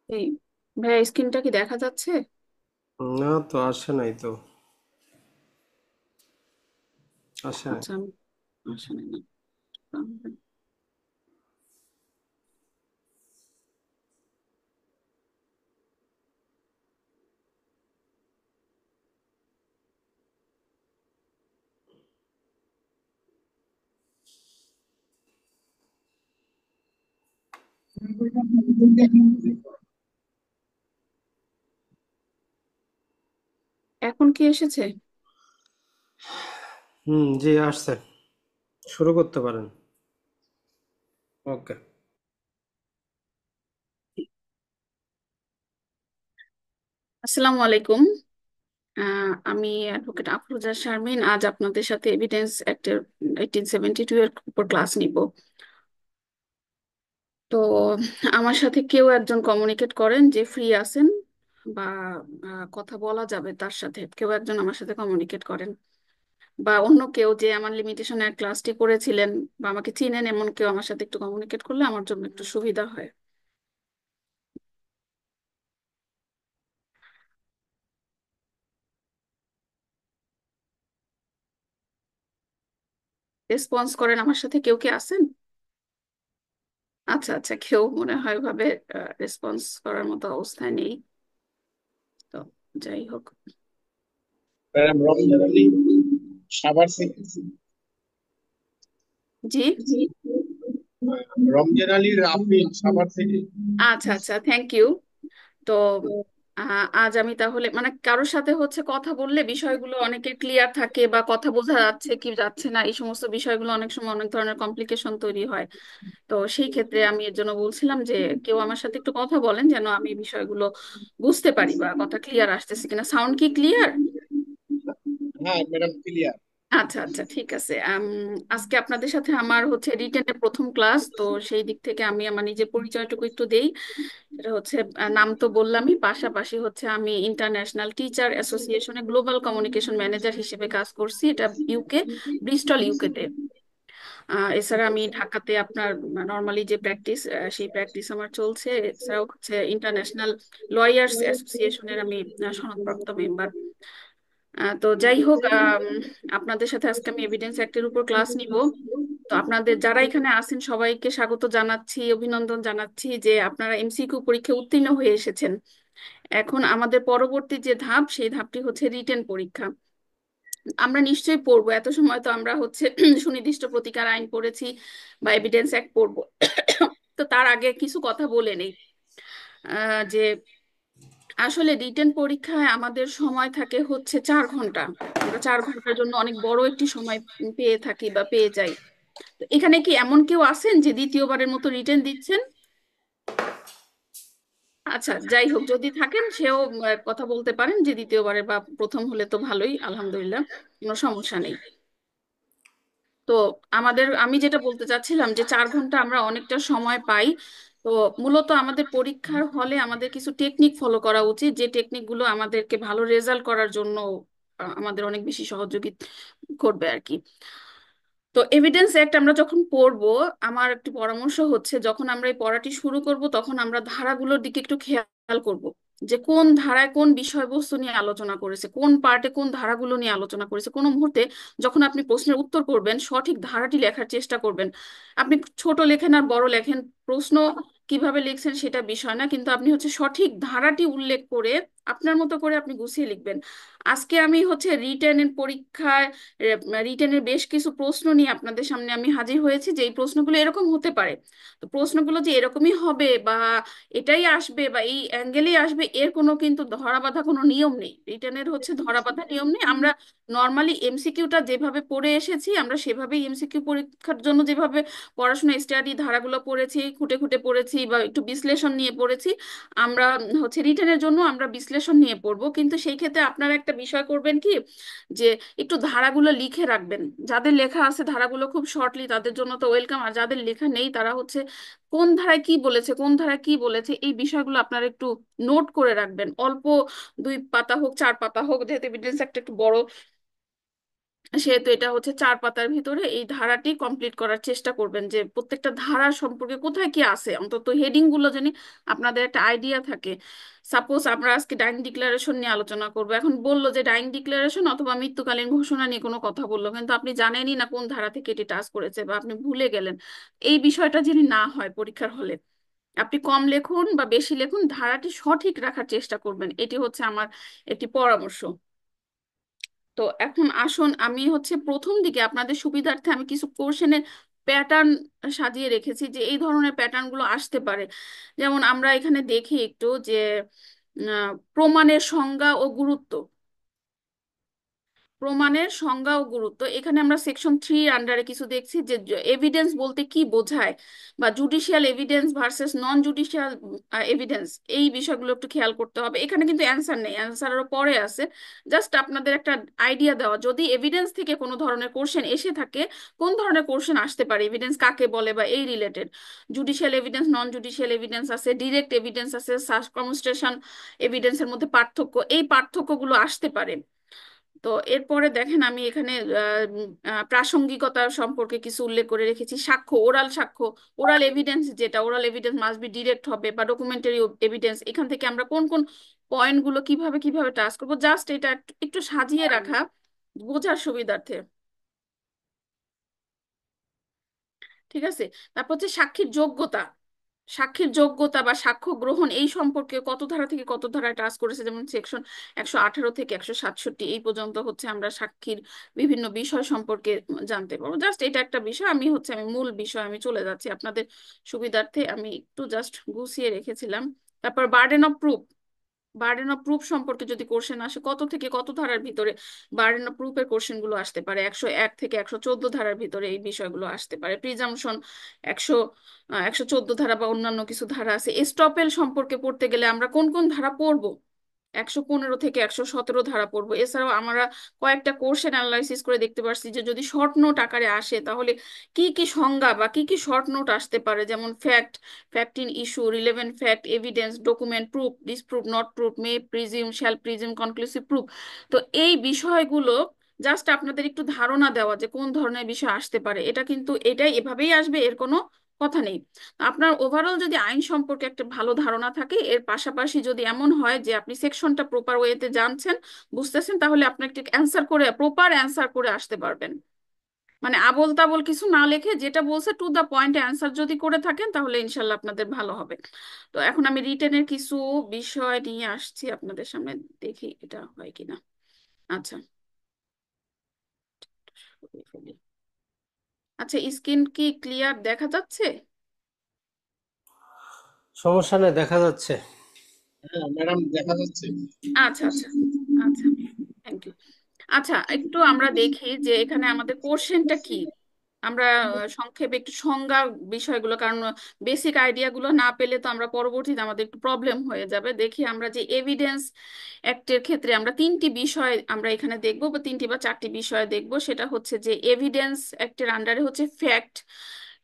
এই ভাইয়া, স্ক্রিনটা কি দেখা যাচ্ছে? না তো, আসে নাই তো। আসে নাই। আচ্ছা, আসলে না। এখন কি এসেছে? জি আসছে। শুরু করতে পারেন। ওকে। আসসালামু আলাইকুম। আমি অ্যাডভোকেট আফরোজা শারমিন। আজ আপনাদের সাথে এভিডেন্স অ্যাক্টের 1872 এর উপর ক্লাস নিব। তো আমার সাথে কেউ একজন কমিউনিকেট করেন যে ফ্রি আছেন, বা কথা বলা যাবে তার সাথে। কেউ একজন আমার সাথে কমিউনিকেট করেন, বা অন্য কেউ যে আমার লিমিটেশনের ক্লাসটি করেছিলেন বা আমাকে চিনেন এমন কেউ আমার সাথে একটু কমিউনিকেট করলে আমার জন্য একটু সুবিধা হয়। রেসপন্স করেন আমার সাথে কেউ কি আছেন? আচ্ছা আচ্ছা, কেউ মনে হয় ভাবে রেসপন্স করার মতো অবস্থায় নেই। তো যাই হোক। ম্যাডাম রমজান আলী সাভার থেকে। জি। রমজান আলী রাফিন সাভার থেকে। আচ্ছা আচ্ছা, থ্যাংক ইউ। তো আজ আমি তাহলে মানে কারোর সাথে হচ্ছে কথা বললে বিষয়গুলো অনেকের ক্লিয়ার থাকে, বা কথা বোঝা যাচ্ছে কি যাচ্ছে না, এই সমস্ত বিষয়গুলো অনেক সময় অনেক ধরনের কমপ্লিকেশন তৈরি হয়। তো সেই ক্ষেত্রে আমি এর জন্য বলছিলাম যে কেউ আমার সাথে একটু কথা বলেন যেন আমি বিষয়গুলো বুঝতে পারি, বা কথা ক্লিয়ার আসতেছে কিনা। সাউন্ড কি ক্লিয়ার? হ্যাঁ ম্যাডাম ক্লিয়ার। আচ্ছা আচ্ছা, ঠিক আছে। আজকে আপনাদের সাথে আমার হচ্ছে রিটেনের প্রথম ক্লাস, তো সেই দিক থেকে আমি আমার নিজের পরিচয়টুকু একটু দেই। সেটা হচ্ছে, নাম তো বললামই, পাশাপাশি হচ্ছে আমি ইন্টারন্যাশনাল টিচার অ্যাসোসিয়েশনে গ্লোবাল কমিউনিকেশন ম্যানেজার হিসেবে কাজ করছি। এটা ইউকে, ব্রিস্টল ইউকেতে। এছাড়া আমি ঢাকাতে আপনার নর্মালি যে প্র্যাকটিস, সেই প্র্যাকটিস আমার চলছে। এছাড়াও হচ্ছে ইন্টারন্যাশনাল লয়ার্স অ্যাসোসিয়েশনের আমি সনদপ্রাপ্ত মেম্বার। তো যাই হোক, আপনাদের সাথে আজকে আমি এভিডেন্স অ্যাক্টের উপর ক্লাস নিব। তো আপনাদের যারা এখানে আছেন সবাইকে স্বাগত জানাচ্ছি, অভিনন্দন জানাচ্ছি যে আপনারা এমসিকিউ পরীক্ষায় উত্তীর্ণ হয়ে এসেছেন। এখন আমাদের পরবর্তী যে ধাপ, সেই ধাপটি হচ্ছে রিটেন পরীক্ষা। আমরা নিশ্চয়ই পড়বো, এত সময় তো আমরা হচ্ছে সুনির্দিষ্ট প্রতিকার আইন পড়েছি বা এভিডেন্স অ্যাক্ট পড়বো। তো তার আগে কিছু কথা বলে নেই। যে আসলে রিটেন পরীক্ষায় আমাদের সময় থাকে হচ্ছে 4 ঘন্টা। আমরা 4 ঘন্টার জন্য অনেক বড় একটি সময় পেয়ে থাকি বা পেয়ে যাই। তো এখানে কি এমন কেউ আছেন যে দ্বিতীয়বারের মতো রিটেন দিচ্ছেন? আচ্ছা, যাই হোক, যদি থাকেন সেও কথা বলতে পারেন যে দ্বিতীয়বারে, বা প্রথম হলে তো ভালোই, আলহামদুলিল্লাহ, কোনো সমস্যা নেই। তো আমি যেটা বলতে চাচ্ছিলাম যে 4 ঘন্টা আমরা অনেকটা সময় পাই। তো মূলত আমাদের পরীক্ষার হলে আমাদের কিছু টেকনিক ফলো করা উচিত, যে টেকনিকগুলো আমাদেরকে ভালো রেজাল্ট করার জন্য আমাদের অনেক বেশি সহযোগী করবে আর কি। তো এভিডেন্স অ্যাক্ট আমরা যখন পড়বো, আমার একটি পরামর্শ হচ্ছে যখন আমরা এই পড়াটি শুরু করব তখন আমরা ধারাগুলোর দিকে একটু খেয়াল করব, যে কোন ধারায় কোন বিষয়বস্তু নিয়ে আলোচনা করেছে, কোন পার্টে কোন ধারাগুলো নিয়ে আলোচনা করেছে। কোনো মুহূর্তে যখন আপনি প্রশ্নের উত্তর করবেন সঠিক ধারাটি লেখার চেষ্টা করবেন। আপনি ছোট লেখেন আর বড় লেখেন, প্রশ্ন কিভাবে লিখছেন সেটা বিষয় না, কিন্তু আপনি হচ্ছে সঠিক ধারাটি উল্লেখ করে আপনার মতো করে আপনি গুছিয়ে লিখবেন। আজকে আমি হচ্ছে রিটেনের পরীক্ষায় রিটেনের বেশ কিছু প্রশ্ন নিয়ে আপনাদের সামনে আমি হাজির হয়েছি, যে এই প্রশ্নগুলো এরকম হতে পারে। তো প্রশ্নগুলো যে এরকমই হবে, বা এটাই আসবে, বা এই অ্যাঙ্গেলেই আসবে, এর কোনো কিন্তু ধরাবাঁধা কোনো নিয়ম নেই। রিটেনের হচ্ছে ধরাবাঁধা নিয়ম নেই। আমরা নর্মালি এমসিকিউটা যেভাবে পড়ে এসেছি আমরা সেভাবেই এমসিকিউ পরীক্ষার জন্য যেভাবে পড়াশোনা স্টাডি ধারাগুলো পড়েছি, খুঁটে খুঁটে পড়েছি বা একটু বিশ্লেষণ নিয়ে পড়েছি, আমরা হচ্ছে রিটেনের জন্য আমরা বিশ্লেষণ নিয়ে পড়বো। কিন্তু সেই ক্ষেত্রে আপনারা একটা বিষয় করবেন কি, যে একটু ধারাগুলো লিখে রাখবেন। যাদের লেখা আছে ধারাগুলো খুব শর্টলি, তাদের জন্য তো ওয়েলকাম। আর যাদের লেখা নেই তারা হচ্ছে কোন ধারায় কি বলেছে, কোন ধারায় কি বলেছে, এই বিষয়গুলো আপনারা একটু নোট করে রাখবেন। অল্প 2 পাতা হোক 4 পাতা হোক, যেহেতু এভিডেন্স একটা একটু বড় সেহেতু এটা হচ্ছে 4 পাতার ভিতরে এই ধারাটি কমপ্লিট করার চেষ্টা করবেন, যে প্রত্যেকটা ধারা সম্পর্কে কোথায় কি আছে, অন্তত হেডিং গুলো জানি আপনাদের একটা আইডিয়া থাকে। সাপোজ আমরা আজকে ডাইং ডিক্লারেশন নিয়ে আলোচনা করবো, এখন বললো যে ডাইং ডিক্লারেশন অথবা মৃত্যুকালীন ঘোষণা নিয়ে কোনো কথা বললো, কিন্তু আপনি জানেনই না কোন ধারা থেকে এটি টাচ করেছে বা আপনি ভুলে গেলেন। এই বিষয়টা যদি না হয় পরীক্ষার হলে, আপনি কম লেখুন বা বেশি লেখুন, ধারাটি সঠিক রাখার চেষ্টা করবেন, এটি হচ্ছে আমার একটি পরামর্শ। তো এখন আসুন, আমি হচ্ছে প্রথম দিকে আপনাদের সুবিধার্থে আমি কিছু কোশ্চেনের প্যাটার্ন সাজিয়ে রেখেছি, যে এই ধরনের প্যাটার্ন গুলো আসতে পারে। যেমন আমরা এখানে দেখি একটু যে প্রমাণের সংজ্ঞা ও গুরুত্ব। প্রমাণের সংজ্ঞা ও গুরুত্ব, এখানে আমরা সেকশন 3 আন্ডারে কিছু দেখছি যে এভিডেন্স বলতে কি বোঝায়, বা জুডিশিয়াল এভিডেন্স ভার্সেস নন জুডিশিয়াল এভিডেন্স, এই বিষয়গুলো একটু খেয়াল করতে হবে। এখানে কিন্তু অ্যান্সার নেই, অ্যান্সারেরও পরে আছে। জাস্ট আপনাদের একটা আইডিয়া দেওয়া, যদি এভিডেন্স থেকে কোনো ধরনের কোশ্চেন এসে থাকে, কোন ধরনের কোশ্চেন আসতে পারে, এভিডেন্স কাকে বলে বা এই রিলেটেড। জুডিশিয়াল এভিডেন্স, নন জুডিশিয়াল এভিডেন্স আছে, ডিরেক্ট এভিডেন্স আছে, সার্কামস্টেশন এভিডেন্সের মধ্যে পার্থক্য, এই পার্থক্যগুলো আসতে পারে। তো এরপরে দেখেন আমি এখানে প্রাসঙ্গিকতা সম্পর্কে কিছু উল্লেখ করে রেখেছি। সাক্ষ্য, ওরাল সাক্ষ্য, ওরাল এভিডেন্স, যেটা oral evidence must be direct হবে, বা ডকুমেন্টারি এভিডেন্স, এখান থেকে আমরা কোন কোন পয়েন্টগুলো কিভাবে কিভাবে টাচ করবো, জাস্ট এটা একটু একটু সাজিয়ে রাখা বোঝার সুবিধার্থে। ঠিক আছে। তারপর হচ্ছে সাক্ষীর যোগ্যতা। সাক্ষীর যোগ্যতা বা সাক্ষ্য গ্রহণ এই সম্পর্কে কত ধারা থেকে কত ধারায় টাচ করেছে, যেমন সেকশন 118 থেকে 167 এই পর্যন্ত হচ্ছে আমরা সাক্ষীর বিভিন্ন বিষয় সম্পর্কে জানতে পারবো। জাস্ট এটা একটা বিষয়, আমি মূল বিষয় আমি চলে যাচ্ছি আপনাদের সুবিধার্থে, আমি একটু জাস্ট গুছিয়ে রেখেছিলাম। তারপর burden of proof. Burden of proof সম্পর্কে যদি কোশ্চেন আসে, কত থেকে কত ধারার ভিতরে বার্ডেন অফ প্রুফের কোশ্চেন গুলো আসতে পারে, 101 থেকে 114 ধারার ভিতরে এই বিষয়গুলো আসতে পারে। প্রিজাম্পশন 114 ধারা বা অন্যান্য কিছু ধারা আছে। এস্টপেল সম্পর্কে পড়তে গেলে আমরা কোন কোন ধারা পড়বো, 115 থেকে 117 ধারা পড়বো। এছাড়াও আমরা কয়েকটা কোশ্চেন অ্যানালাইসিস করে দেখতে পারছি যে যদি শর্ট নোট আকারে আসে তাহলে কি কি সংজ্ঞা বা কি কি শর্ট নোট আসতে পারে, যেমন fact, fact in issue, relevant fact, evidence, document, proof, disprove, not proof, May presume, shall presume, conclusive proof. তো এই বিষয়গুলো জাস্ট আপনাদের একটু ধারণা দেওয়া যে কোন ধরনের বিষয় আসতে পারে, এটা কিন্তু এটাই এভাবেই আসবে, এর কোনো কথা নেই। আপনার ওভারঅল যদি আইন সম্পর্কে একটা ভালো ধারণা থাকে, এর পাশাপাশি যদি এমন হয় যে আপনি সেকশনটা প্রপার ওয়েতে জানছেন, বুঝতেছেন, তাহলে আপনি একটা অ্যান্সার করে প্রপার অ্যান্সার করে আসতে পারবেন। মানে আবোল তাবোল কিছু না লিখে যেটা বলছে টু দা পয়েন্ট অ্যান্সার যদি করে থাকেন, তাহলে ইনশাল্লাহ আপনাদের ভালো হবে। তো এখন আমি রিটেনের কিছু বিষয় নিয়ে আসছি আপনাদের সামনে, দেখি এটা হয় কিনা। আচ্ছা, সরিয়ে ফেলি। আচ্ছা, স্ক্রিন কি ক্লিয়ার দেখা যাচ্ছে? সমস্যা নেই, দেখা যাচ্ছে। হ্যাঁ ম্যাডাম দেখা যাচ্ছে। আচ্ছা আচ্ছা আচ্ছা, থ্যাংক ইউ। আচ্ছা, একটু আমরা দেখি যে এখানে আমাদের কোশ্চেনটা কি। আমরা সংক্ষেপে একটু সংজ্ঞা বিষয়গুলো, কারণ বেসিক আইডিয়াগুলো না পেলে তো আমরা পরবর্তীতে আমাদের একটু প্রবলেম হয়ে যাবে। দেখি আমরা যে এভিডেন্স অ্যাক্টের ক্ষেত্রে আমরা 3টি বিষয় আমরা এখানে দেখব, বা 3টি বা 4টি বিষয় দেখব। সেটা হচ্ছে যে এভিডেন্স অ্যাক্টের আন্ডারে হচ্ছে fact,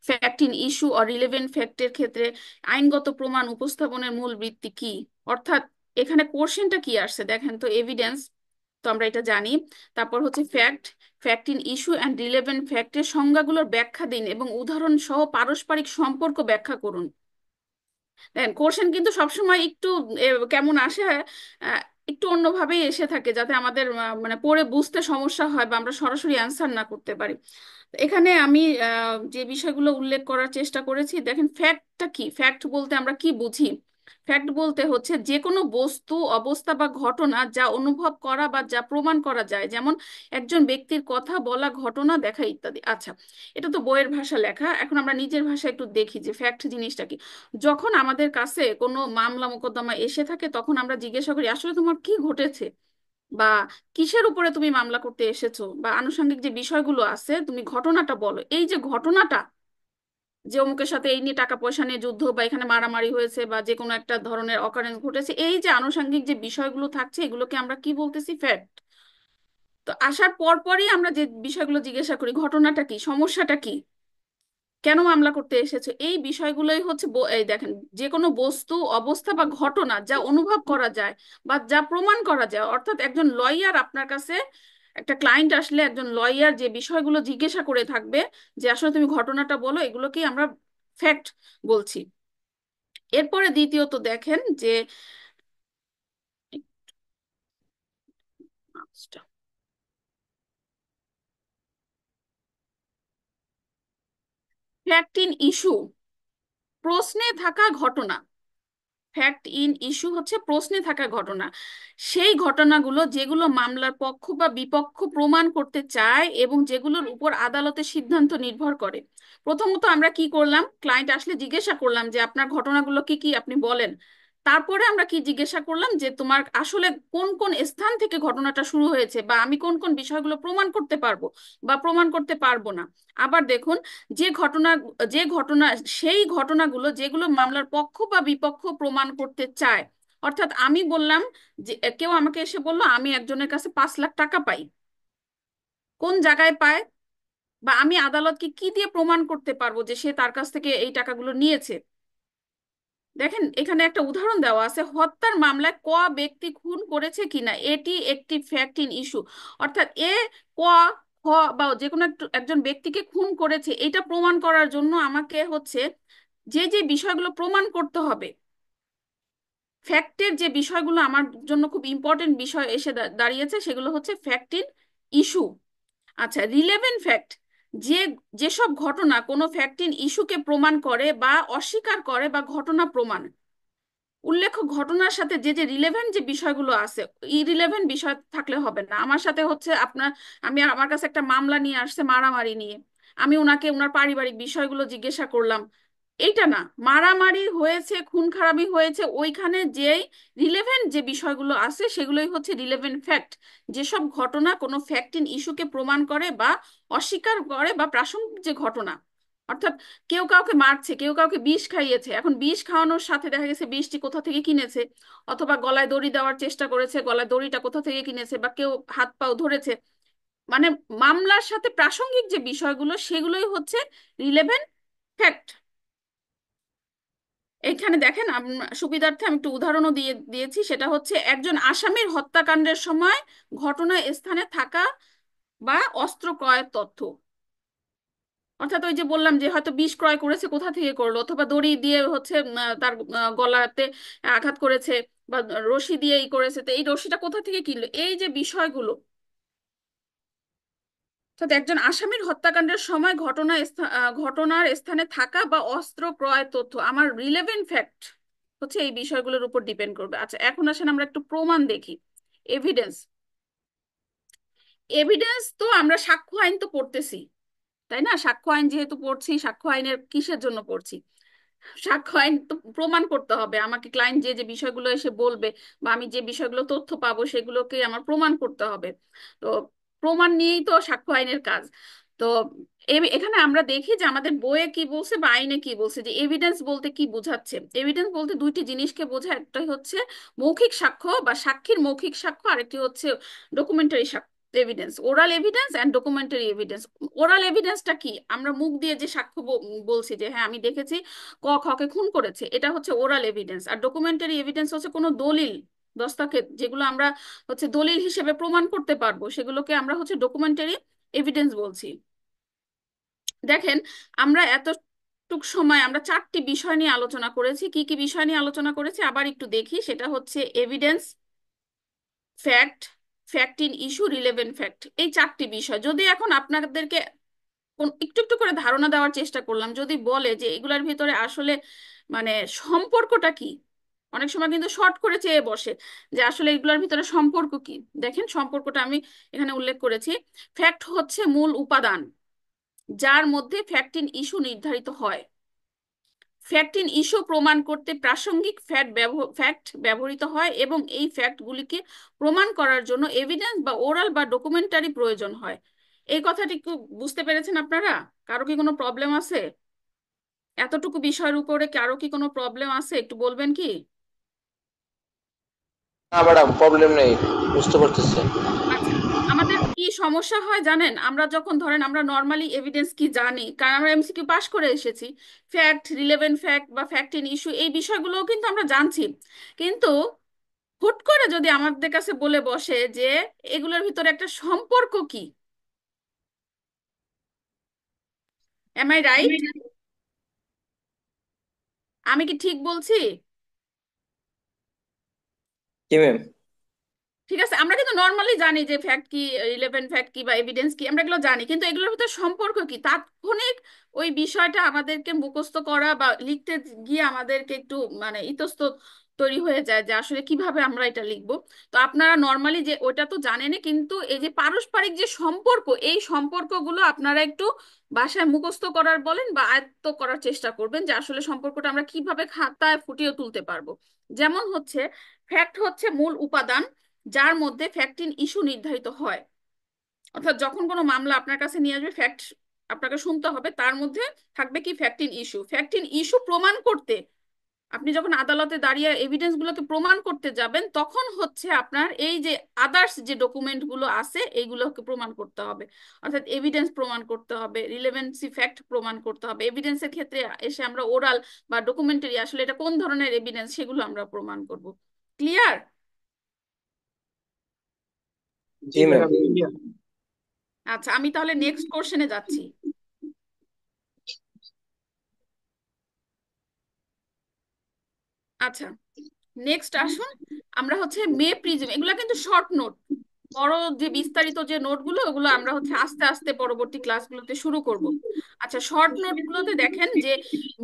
fact in issue or relevant ফ্যাক্টের ক্ষেত্রে আইনগত প্রমাণ উপস্থাপনের মূল ভিত্তি কি। অর্থাৎ এখানে কোশ্চেনটা কি আসছে দেখেন তো, এভিডেন্স, তো আমরা এটা জানি। তারপর হচ্ছে fact, fact in issue and relevant ফ্যাক্টের সংজ্ঞাগুলোর ব্যাখ্যা দিন এবং উদাহরণ সহ পারস্পরিক সম্পর্ক ব্যাখ্যা করুন। দেখেন কোশ্চেন কিন্তু সবসময় একটু কেমন আসে, আহ, একটু অন্যভাবেই এসে থাকে, যাতে আমাদের মানে পড়ে বুঝতে সমস্যা হয় বা আমরা সরাসরি অ্যান্সার না করতে পারি। তো এখানে আমি যে বিষয়গুলো উল্লেখ করার চেষ্টা করেছি, দেখেন ফ্যাক্টটা কি, ফ্যাক্ট বলতে আমরা কি বুঝি। ফ্যাক্ট বলতে হচ্ছে যে কোনো বস্তু, অবস্থা বা ঘটনা যা অনুভব করা বা যা প্রমাণ করা যায়, যেমন একজন ব্যক্তির কথা বলা, ঘটনা দেখা ইত্যাদি। আচ্ছা, এটা তো বইয়ের ভাষা লেখা, এখন আমরা নিজের ভাষায় একটু দেখি যে ফ্যাক্ট জিনিসটা কি। যখন আমাদের কাছে কোনো মামলা মোকদ্দমা এসে থাকে, তখন আমরা জিজ্ঞাসা করি আসলে তোমার কি ঘটেছে, বা কিসের উপরে তুমি মামলা করতে এসেছো, বা আনুষঙ্গিক যে বিষয়গুলো আছে তুমি ঘটনাটা বলো। এই যে ঘটনাটা, যে অমুকের সাথে এই নিয়ে টাকা পয়সা নিয়ে যুদ্ধ, বা এখানে মারামারি হয়েছে, বা যে কোনো একটা ধরনের অকারেন্স ঘটেছে, এই যে আনুষঙ্গিক যে বিষয়গুলো থাকছে, এগুলোকে আমরা কি বলতেছি, ফ্যাক্ট। তো আসার পর পরই আমরা যে বিষয়গুলো জিজ্ঞাসা করি, ঘটনাটা কি, সমস্যাটা কি, কেন মামলা করতে এসেছো, এই বিষয়গুলোই হচ্ছে এই দেখেন, যে কোনো বস্তু, অবস্থা বা ঘটনা যা অনুভব করা যায় বা যা প্রমাণ করা যায়। অর্থাৎ একজন লয়ার আপনার কাছে একটা ক্লায়েন্ট আসলে একজন লয়ার যে বিষয়গুলো জিজ্ঞাসা করে থাকবে, যে আসলে তুমি ঘটনাটা বলো, এগুলোকেই আমরা ফ্যাক্ট বলছি। এরপরে দ্বিতীয়ত দেখেন যে ফ্যাক্ট ইন ইস্যু, প্রশ্নে থাকা ঘটনা। ফ্যাক্ট ইন ইস্যু হচ্ছে প্রশ্নে থাকা ঘটনা, সেই ঘটনাগুলো যেগুলো মামলার পক্ষ বা বিপক্ষ প্রমাণ করতে চায় এবং যেগুলোর উপর আদালতের সিদ্ধান্ত নির্ভর করে। প্রথমত আমরা কি করলাম, ক্লায়েন্ট আসলে জিজ্ঞাসা করলাম যে আপনার ঘটনাগুলো কি কি আপনি বলেন। তারপরে আমরা কি জিজ্ঞাসা করলাম যে তোমার আসলে কোন কোন স্থান থেকে ঘটনাটা শুরু হয়েছে, বা আমি কোন কোন বিষয়গুলো প্রমাণ করতে পারবো বা প্রমাণ করতে পারবো না। আবার দেখুন, যে ঘটনা যে ঘটনা সেই ঘটনাগুলো যেগুলো মামলার পক্ষ বা বিপক্ষ প্রমাণ করতে চায়। অর্থাৎ আমি বললাম যে কেউ আমাকে এসে বলল আমি একজনের কাছে 5 লাখ টাকা পাই, কোন জায়গায় পায়, বা আমি আদালতকে কি দিয়ে প্রমাণ করতে পারবো যে সে তার কাছ থেকে এই টাকাগুলো নিয়েছে। দেখেন এখানে একটা উদাহরণ দেওয়া আছে, হত্যার মামলায় ক ব্যক্তি খুন করেছে কিনা এটি একটি ফ্যাক্ট ইন ইস্যু। অর্থাৎ ক খ বা যে কোনো একজন ব্যক্তিকে খুন করেছে এটা প্রমাণ করার জন্য আমাকে হচ্ছে যে যে বিষয়গুলো প্রমাণ করতে হবে, ফ্যাক্টের যে বিষয়গুলো আমার জন্য খুব ইম্পর্টেন্ট বিষয় এসে দাঁড়িয়েছে, সেগুলো হচ্ছে ফ্যাক্ট ইন ইস্যু। আচ্ছা, রিলেভেন্ট ফ্যাক্ট, যে যেসব ঘটনা কোনো ফ্যাক্ট ইন ইস্যুকে প্রমাণ করে বা অস্বীকার করে বা ঘটনা প্রমাণ, উল্লেখ্য ঘটনার সাথে যে যে রিলেভেন্ট যে বিষয়গুলো আছে, ইরিলেভেন্ট বিষয় থাকলে হবে না। আমার সাথে হচ্ছে আমার কাছে একটা মামলা নিয়ে আসছে মারামারি নিয়ে, আমি ওনাকে ওনার পারিবারিক বিষয়গুলো জিজ্ঞাসা করলাম, এইটা না, মারামারি হয়েছে, খুন খারাপি হয়েছে, ওইখানে যেই রিলেভেন্ট যে বিষয়গুলো আছে সেগুলোই হচ্ছে রিলেভেন্ট ফ্যাক্ট। যেসব ঘটনা কোনো ফ্যাক্ট ইন ইস্যুকে প্রমাণ করে বা অস্বীকার করে বা প্রাসঙ্গিক যে ঘটনা। অর্থাৎ কেউ কাউকে মারছে, কেউ কাউকে বিষ খাইয়েছে, এখন বিষ খাওয়ানোর সাথে দেখা গেছে বিষটি কোথা থেকে কিনেছে, অথবা গলায় দড়ি দেওয়ার চেষ্টা করেছে, গলায় দড়িটা কোথা থেকে কিনেছে, বা কেউ হাত পাও ধরেছে, মানে মামলার সাথে প্রাসঙ্গিক যে বিষয়গুলো সেগুলোই হচ্ছে রিলেভেন্ট ফ্যাক্ট। এখানে দেখেন সুবিধার্থে আমি একটু উদাহরণও দিয়েছি, সেটা হচ্ছে একজন আসামির হত্যাকাণ্ডের সময় ঘটনাস্থানে থাকা বা অস্ত্র ক্রয়ের তথ্য। অর্থাৎ ওই যে বললাম যে হয়তো বিষ ক্রয় করেছে, কোথা থেকে করলো, অথবা দড়ি দিয়ে হচ্ছে তার গলাতে আঘাত করেছে, বা রশি দিয়ে ই করেছে, তো এই রশিটা কোথা থেকে কিনলো, এই যে বিষয়গুলো। অর্থাৎ একজন আসামির হত্যাকাণ্ডের সময় ঘটনার স্থানে থাকা বা অস্ত্র ক্রয় তথ্য আমার রিলেভেন্ট ফ্যাক্ট হচ্ছে এই বিষয়গুলোর উপর ডিপেন্ড করবে। আচ্ছা, এখন আসেন আমরা একটু প্রমাণ দেখি, এভিডেন্স। এভিডেন্স তো আমরা সাক্ষ্য আইন তো পড়তেছি, তাই না? সাক্ষ্য আইন যেহেতু পড়ছি, সাক্ষ্য আইনের কিসের জন্য পড়ছি, সাক্ষ্য আইন তো প্রমাণ করতে হবে আমাকে, ক্লায়েন্ট যে যে বিষয়গুলো এসে বলবে বা আমি যে বিষয়গুলো তথ্য পাবো সেগুলোকে আমার প্রমাণ করতে হবে। তো প্রমাণ নিয়েই তো সাক্ষ্য আইনের কাজ। তো এখানে আমরা দেখি যে আমাদের বইয়ে কি বলছে বা আইনে কি বলছে, যে এভিডেন্স বলতে কি বোঝাচ্ছে। এভিডেন্স বলতে দুইটি জিনিসকে বোঝায়, একটাই হচ্ছে মৌখিক সাক্ষ্য বা সাক্ষীর মৌখিক সাক্ষ্য, আরেকটি হচ্ছে ডকুমেন্টারি সাক্ষ্য। Evidence, oral evidence and documentary evidence. Oral এভিডেন্সটা কি, আমরা মুখ দিয়ে যে সাক্ষ্য বলছি যে হ্যাঁ আমি দেখেছি খকে খুন করেছে, এটা হচ্ছে ওরাল এভিডেন্স। আর ডকুমেন্টারি এভিডেন্স হচ্ছে কোনো দলিল দস্তাবেজ যেগুলো আমরা হচ্ছে দলিল হিসেবে প্রমাণ করতে পারবো, সেগুলোকে আমরা হচ্ছে ডকুমেন্টারি এভিডেন্স বলছি। দেখেন আমরা এতটুক সময় আমরা 4টি বিষয় নিয়ে আলোচনা করেছি। কি কি বিষয় নিয়ে আলোচনা করেছি আবার একটু দেখি, সেটা হচ্ছে evidence, fact, fact in issue, relevant fact, এই 4টি বিষয়। যদি এখন আপনাদেরকে একটু একটু করে ধারণা দেওয়ার চেষ্টা করলাম, যদি বলে যে এগুলার ভিতরে আসলে মানে সম্পর্কটা কি, অনেক সময় কিন্তু শর্ট করে চেয়ে বসে যে আসলে এগুলোর ভিতরে সম্পর্ক কি। দেখেন সম্পর্কটা আমি এখানে উল্লেখ করেছি, ফ্যাক্ট হচ্ছে মূল উপাদান যার মধ্যে ফ্যাক্ট ইন ইস্যু নির্ধারিত হয়। ফ্যাক্ট ইন ইস্যু প্রমাণ করতে প্রাসঙ্গিক ফ্যাক্ট ব্যবহৃত হয় এবং এই ফ্যাক্টগুলিকে প্রমাণ করার জন্য এভিডেন্স বা ওরাল বা ডকুমেন্টারি প্রয়োজন হয়। এই কথাটি কি বুঝতে পেরেছেন আপনারা? কারো কি কোনো প্রবলেম আছে? এতটুকু বিষয়ের উপরে কারো কি কোনো প্রবলেম আছে, একটু বলবেন কি? না ম্যাডাম, প্রবলেম নেই, বুঝতে পারতেছি। আচ্ছা, আমাদের কি সমস্যা হয় জানেন, আমরা যখন ধরেন আমরা নর্মালি এভিডেন্স কি জানি, কারণ আমরা এমসিকিউ পাস করে এসেছি, ফ্যাক্ট, রিলেভেন্ট ফ্যাক্ট বা ফ্যাক্ট ইন ইস্যু এই বিষয়গুলোও কিন্তু আমরা জানছি, কিন্তু হুট করে যদি আমাদের কাছে বলে বসে যে এগুলোর ভিতরে একটা সম্পর্ক কি, এম আই রাইট? আমি কি ঠিক বলছি? কি ম্যাম? ঠিক আছে, আমরা কিন্তু নর্মালি জানি যে ফ্যাক্ট কি, রিলেভেন্ট ফ্যাক্ট কি বা এভিডেন্স কি, আমরা এগুলো জানি, কিন্তু এগুলোর ভিতরে সম্পর্ক কি তাৎক্ষণিক ওই বিষয়টা আমাদেরকে মুখস্থ করা বা লিখতে গিয়ে আমাদেরকে একটু মানে ইতস্তত তৈরি হয়ে যায় যে আসলে কিভাবে আমরা এটা লিখবো। তো আপনারা নর্মালি যে ওটা তো জানেনই, কিন্তু এই যে পারস্পরিক যে সম্পর্ক, এই সম্পর্কগুলো আপনারা একটু বাসায় মুখস্থ করার বলেন বা আয়ত্ত করার চেষ্টা করবেন, যে আসলে সম্পর্কটা আমরা কিভাবে খাতায় ফুটিয়ে তুলতে পারবো। যেমন হচ্ছে, ফ্যাক্ট হচ্ছে মূল উপাদান যার মধ্যে ফ্যাক্ট ইন ইস্যু নির্ধারিত হয়। অর্থাৎ যখন কোনো মামলা আপনার কাছে নিয়ে আসবে, ফ্যাক্ট আপনাকে শুনতে হবে, তার মধ্যে থাকবে কি fact in issue. Fact in issue প্রমাণ করতে আপনি যখন আদালতে দাঁড়িয়ে এভিডেন্স গুলোকে প্রমাণ করতে যাবেন, তখন হচ্ছে আপনার এই যে আদার্স যে ডকুমেন্ট গুলো আছে এইগুলোকে প্রমাণ করতে হবে। অর্থাৎ এভিডেন্স প্রমাণ করতে হবে, রিলেভেন্সি ফ্যাক্ট প্রমাণ করতে হবে। এভিডেন্সের ক্ষেত্রে এসে আমরা ওরাল বা ডকুমেন্টারি আসলে এটা কোন ধরনের এভিডেন্স সেগুলো আমরা প্রমাণ করব। ক্লিয়ার? জি ম্যাম। আচ্ছা, আমি তাহলে নেক্সট কোশ্চেনে যাচ্ছি। আচ্ছা, নেক্সট আসুন, আমরা হচ্ছে মে প্রিজম, এগুলো কিন্তু শর্ট নোট। বড় যে বিস্তারিত যে নোটগুলো, ওগুলো আমরা হচ্ছে আস্তে আস্তে পরবর্তী ক্লাসগুলোতে শুরু করব। আচ্ছা, শর্ট নোটগুলোতে দেখেন যে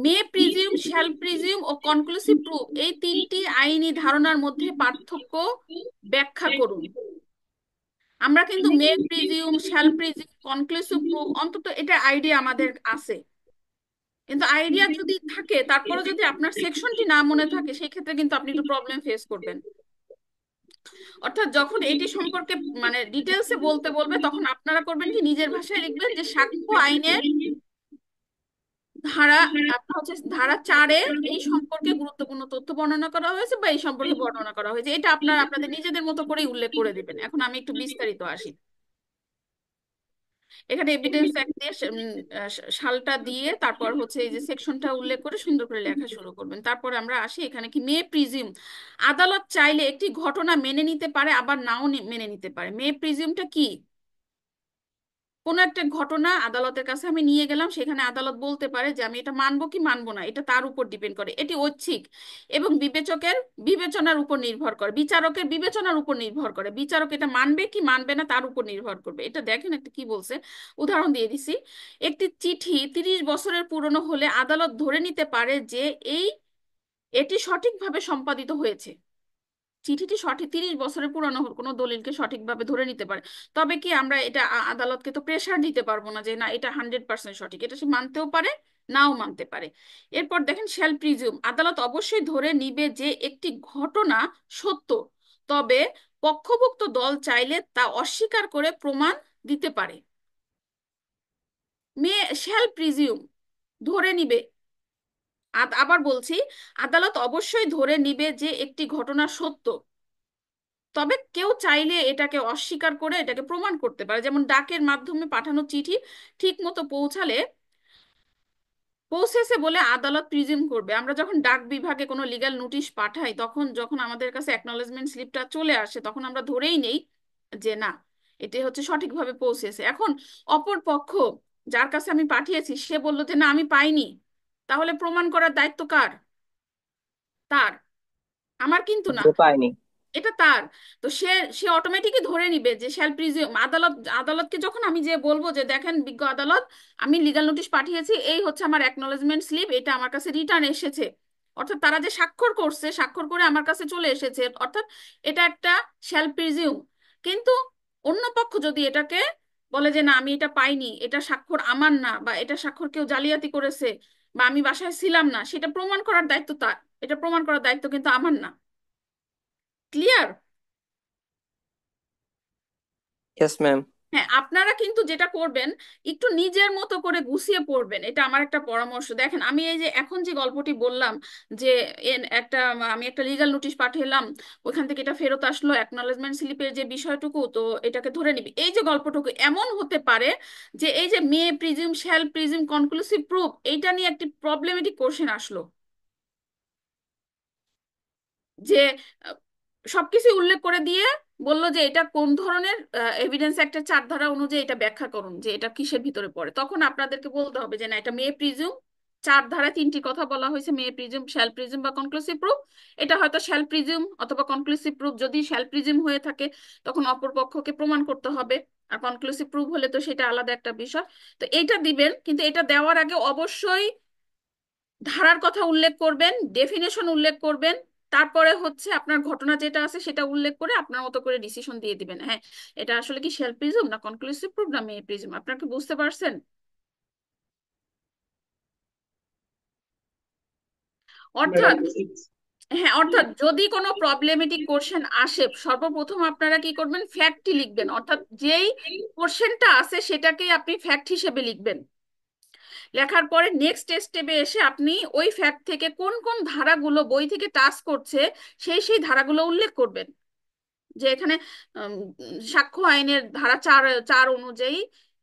মে প্রিজিউম, শ্যাল প্রিজিউম ও কনক্লুসিভ প্রুফ, এই তিনটি আইনি ধারণার মধ্যে পার্থক্য ব্যাখ্যা করুন। আমরা কিন্তু may presume, shall presume, conclusive proof অন্তত এটা আইডিয়া আমাদের আছে, কিন্তু আইডিয়া যদি থাকে তারপরে যদি আপনার সেকশনটি না মনে থাকে, সেই ক্ষেত্রে কিন্তু আপনি একটু প্রবলেম ফেস করবেন। অর্থাৎ যখন এটি সম্পর্কে মানে ডিটেলসে বলতে বলবে, তখন আপনারা করবেন কি, নিজের ভাষায় লিখবেন যে সাক্ষ্য আইনের ধারা, আপনার হচ্ছে ধারা 4-এ এই সম্পর্কে গুরুত্বপূর্ণ তথ্য বর্ণনা করা হয়েছে বা এই সম্পর্কে বর্ণনা করা হয়েছে, এটা আপনারা আপনাদের নিজেদের মতো করেই উল্লেখ করে দিবেন। এখন আমি একটু বিস্তারিত আসি। এখানে এভিডেন্স ফ্যাক্ট দিয়ে সালটা দিয়ে তারপর হচ্ছে এই যে সেকশনটা উল্লেখ করে সুন্দর করে লেখা শুরু করবেন। তারপরে আমরা আসি এখানে কি, মে প্রিজিউম, আদালত চাইলে একটি ঘটনা মেনে নিতে পারে আবার নাও মেনে নিতে পারে। মে প্রিজিউমটা কি? কোনো একটা ঘটনা আদালতের কাছে আমি নিয়ে গেলাম, সেখানে আদালত বলতে পারে যে আমি এটা মানবো কি মানবো না, এটা তার উপর ডিপেন্ড করে। এটি ঐচ্ছিক এবং বিবেচকের বিবেচনার উপর নির্ভর করে, বিচারকের বিবেচনার উপর নির্ভর করে। বিচারক এটা মানবে কি মানবে না তার উপর নির্ভর করবে। এটা দেখেন একটা কি বলছে, উদাহরণ দিয়ে দিছি। একটি চিঠি 30 বছরের পুরনো হলে আদালত ধরে নিতে পারে যে এই এটি সঠিকভাবে সম্পাদিত হয়েছে। চিঠিটি সঠিক, 30 বছরের পুরনো কোনো দলিলকে সঠিকভাবে ধরে নিতে পারে। তবে কি আমরা এটা আদালতকে তো প্রেসার দিতে পারবো না যে না এটা 100% সঠিক, এটা সে মানতেও পারে নাও মানতে পারে। এরপর দেখেন শ্যাল প্রিজিউম, আদালত অবশ্যই ধরে নিবে যে একটি ঘটনা সত্য, তবে পক্ষভুক্ত দল চাইলে তা অস্বীকার করে প্রমাণ দিতে পারে। মে শ্যাল প্রিজিউম, ধরে নিবে। আবার বলছি, আদালত অবশ্যই ধরে নিবে যে একটি ঘটনা সত্য, তবে কেউ চাইলে এটাকে অস্বীকার করে এটাকে প্রমাণ করতে পারে। যেমন ডাকের মাধ্যমে পাঠানো চিঠি ঠিক মতো পৌঁছেছে বলে আদালত প্রিজিউম করবে। আমরা যখন ডাক বিভাগে কোনো লিগ্যাল নোটিশ পাঠাই, তখন যখন আমাদের কাছে অ্যাকনলেজমেন্ট স্লিপটা চলে আসে, তখন আমরা ধরেই নেই যে না এটি হচ্ছে সঠিকভাবে পৌঁছেছে। এখন অপর পক্ষ যার কাছে আমি পাঠিয়েছি সে বললো যে না আমি পাইনি, তাহলে প্রমাণ করার দায়িত্ব কার? তার, আমার কিন্তু না, যে পাইনি। এটা তার। তো সে সে অটোমেটিকই ধরে নিবে যে শ্যাল প্রিজিউম। আদালতকে যখন আমি যে বলবো যে দেখেন বিজ্ঞ আদালত, আমি লিগ্যাল নোটিশ পাঠিয়েছি, এই হচ্ছে আমার অ্যাকনলেজমেন্ট স্লিপ, এটা আমার কাছে রিটার্ন এসেছে, অর্থাৎ তারা যে স্বাক্ষর করছে, স্বাক্ষর করে আমার কাছে চলে এসেছে, অর্থাৎ এটা একটা শ্যাল প্রিজিউম। কিন্তু অন্য পক্ষ যদি এটাকে বলে যে না আমি এটা পাইনি, এটা স্বাক্ষর আমার না, বা এটা স্বাক্ষর কেউ জালিয়াতি করেছে, বা আমি বাসায় ছিলাম না, সেটা প্রমাণ করার দায়িত্ব তার, এটা প্রমাণ করার দায়িত্ব কিন্তু আমার না। ক্লিয়ার? Yes ma'am. হ্যাঁ, আপনারা কিন্তু যেটা করবেন, একটু নিজের মতো করে গুছিয়ে পড়বেন, এটা আমার একটা পরামর্শ। দেখেন আমি এই যে এখন যে গল্পটি বললাম যে একটা আমি একটা লিগ্যাল নোটিশ পাঠালাম, ওইখান থেকে এটা ফেরত আসলো, অ্যাকনলেজমেন্ট স্লিপের যে বিষয়টুকু তো এটাকে ধরে নিবি, এই যে গল্পটুকু এমন হতে পারে যে এই যে may presume, shall presume, conclusive proof, এইটা নিয়ে একটি প্রবলেমেটিক কোশ্চেন আসলো যে সবকিছু উল্লেখ করে দিয়ে বললো যে এটা কোন ধরনের এভিডেন্স, একটা চার ধারা অনুযায়ী এটা ব্যাখ্যা করুন যে এটা কিসের ভিতরে পড়ে। তখন আপনাদেরকে বলতে হবে যে না, এটা মে প্রিজুম, চার ধারায় তিনটি কথা বলা হয়েছে, মে প্রিজুম, শ্যাল প্রিজুম বা কনক্লুসিভ প্রুফ। এটা হয়তো শ্যাল প্রিজুম অথবা কনক্লুসিভ প্রুফ। যদি শ্যাল প্রিজুম হয়ে থাকে তখন অপর পক্ষকে প্রমাণ করতে হবে, আর কনক্লুসিভ প্রুফ হলে তো সেটা আলাদা একটা বিষয়। তো এইটা দিবেন, কিন্তু এটা দেওয়ার আগে অবশ্যই ধারার কথা উল্লেখ করবেন, ডেফিনেশন উল্লেখ করবেন, তারপরে হচ্ছে আপনার ঘটনা যেটা আছে সেটা উল্লেখ করে আপনার মতো করে ডিসিশন দিয়ে দিবেন। হ্যাঁ, এটা আসলে কি শেল প্রিজম না কনক্লুসিভ প্রুফ না মে প্রিজম, আপনার কি বুঝতে পারছেন? অর্থাৎ, হ্যাঁ, অর্থাৎ যদি কোনো প্রবলেমেটিক কোশ্চেন আসে সর্বপ্রথম আপনারা কি করবেন, ফ্যাক্টই লিখবেন। অর্থাৎ যেই কোশ্চেনটা আছে সেটাকেই আপনি ফ্যাক্ট হিসেবে লিখবেন। লেখার পরে নেক্সট স্টেপে এসে আপনি ওই ফ্যাক্ট থেকে কোন কোন ধারাগুলো বই থেকে টাচ করছে সেই সেই ধারাগুলো উল্লেখ করবেন। যে এখানে উম, সাক্ষ্য আইনের ধারা চার চার অনুযায়ী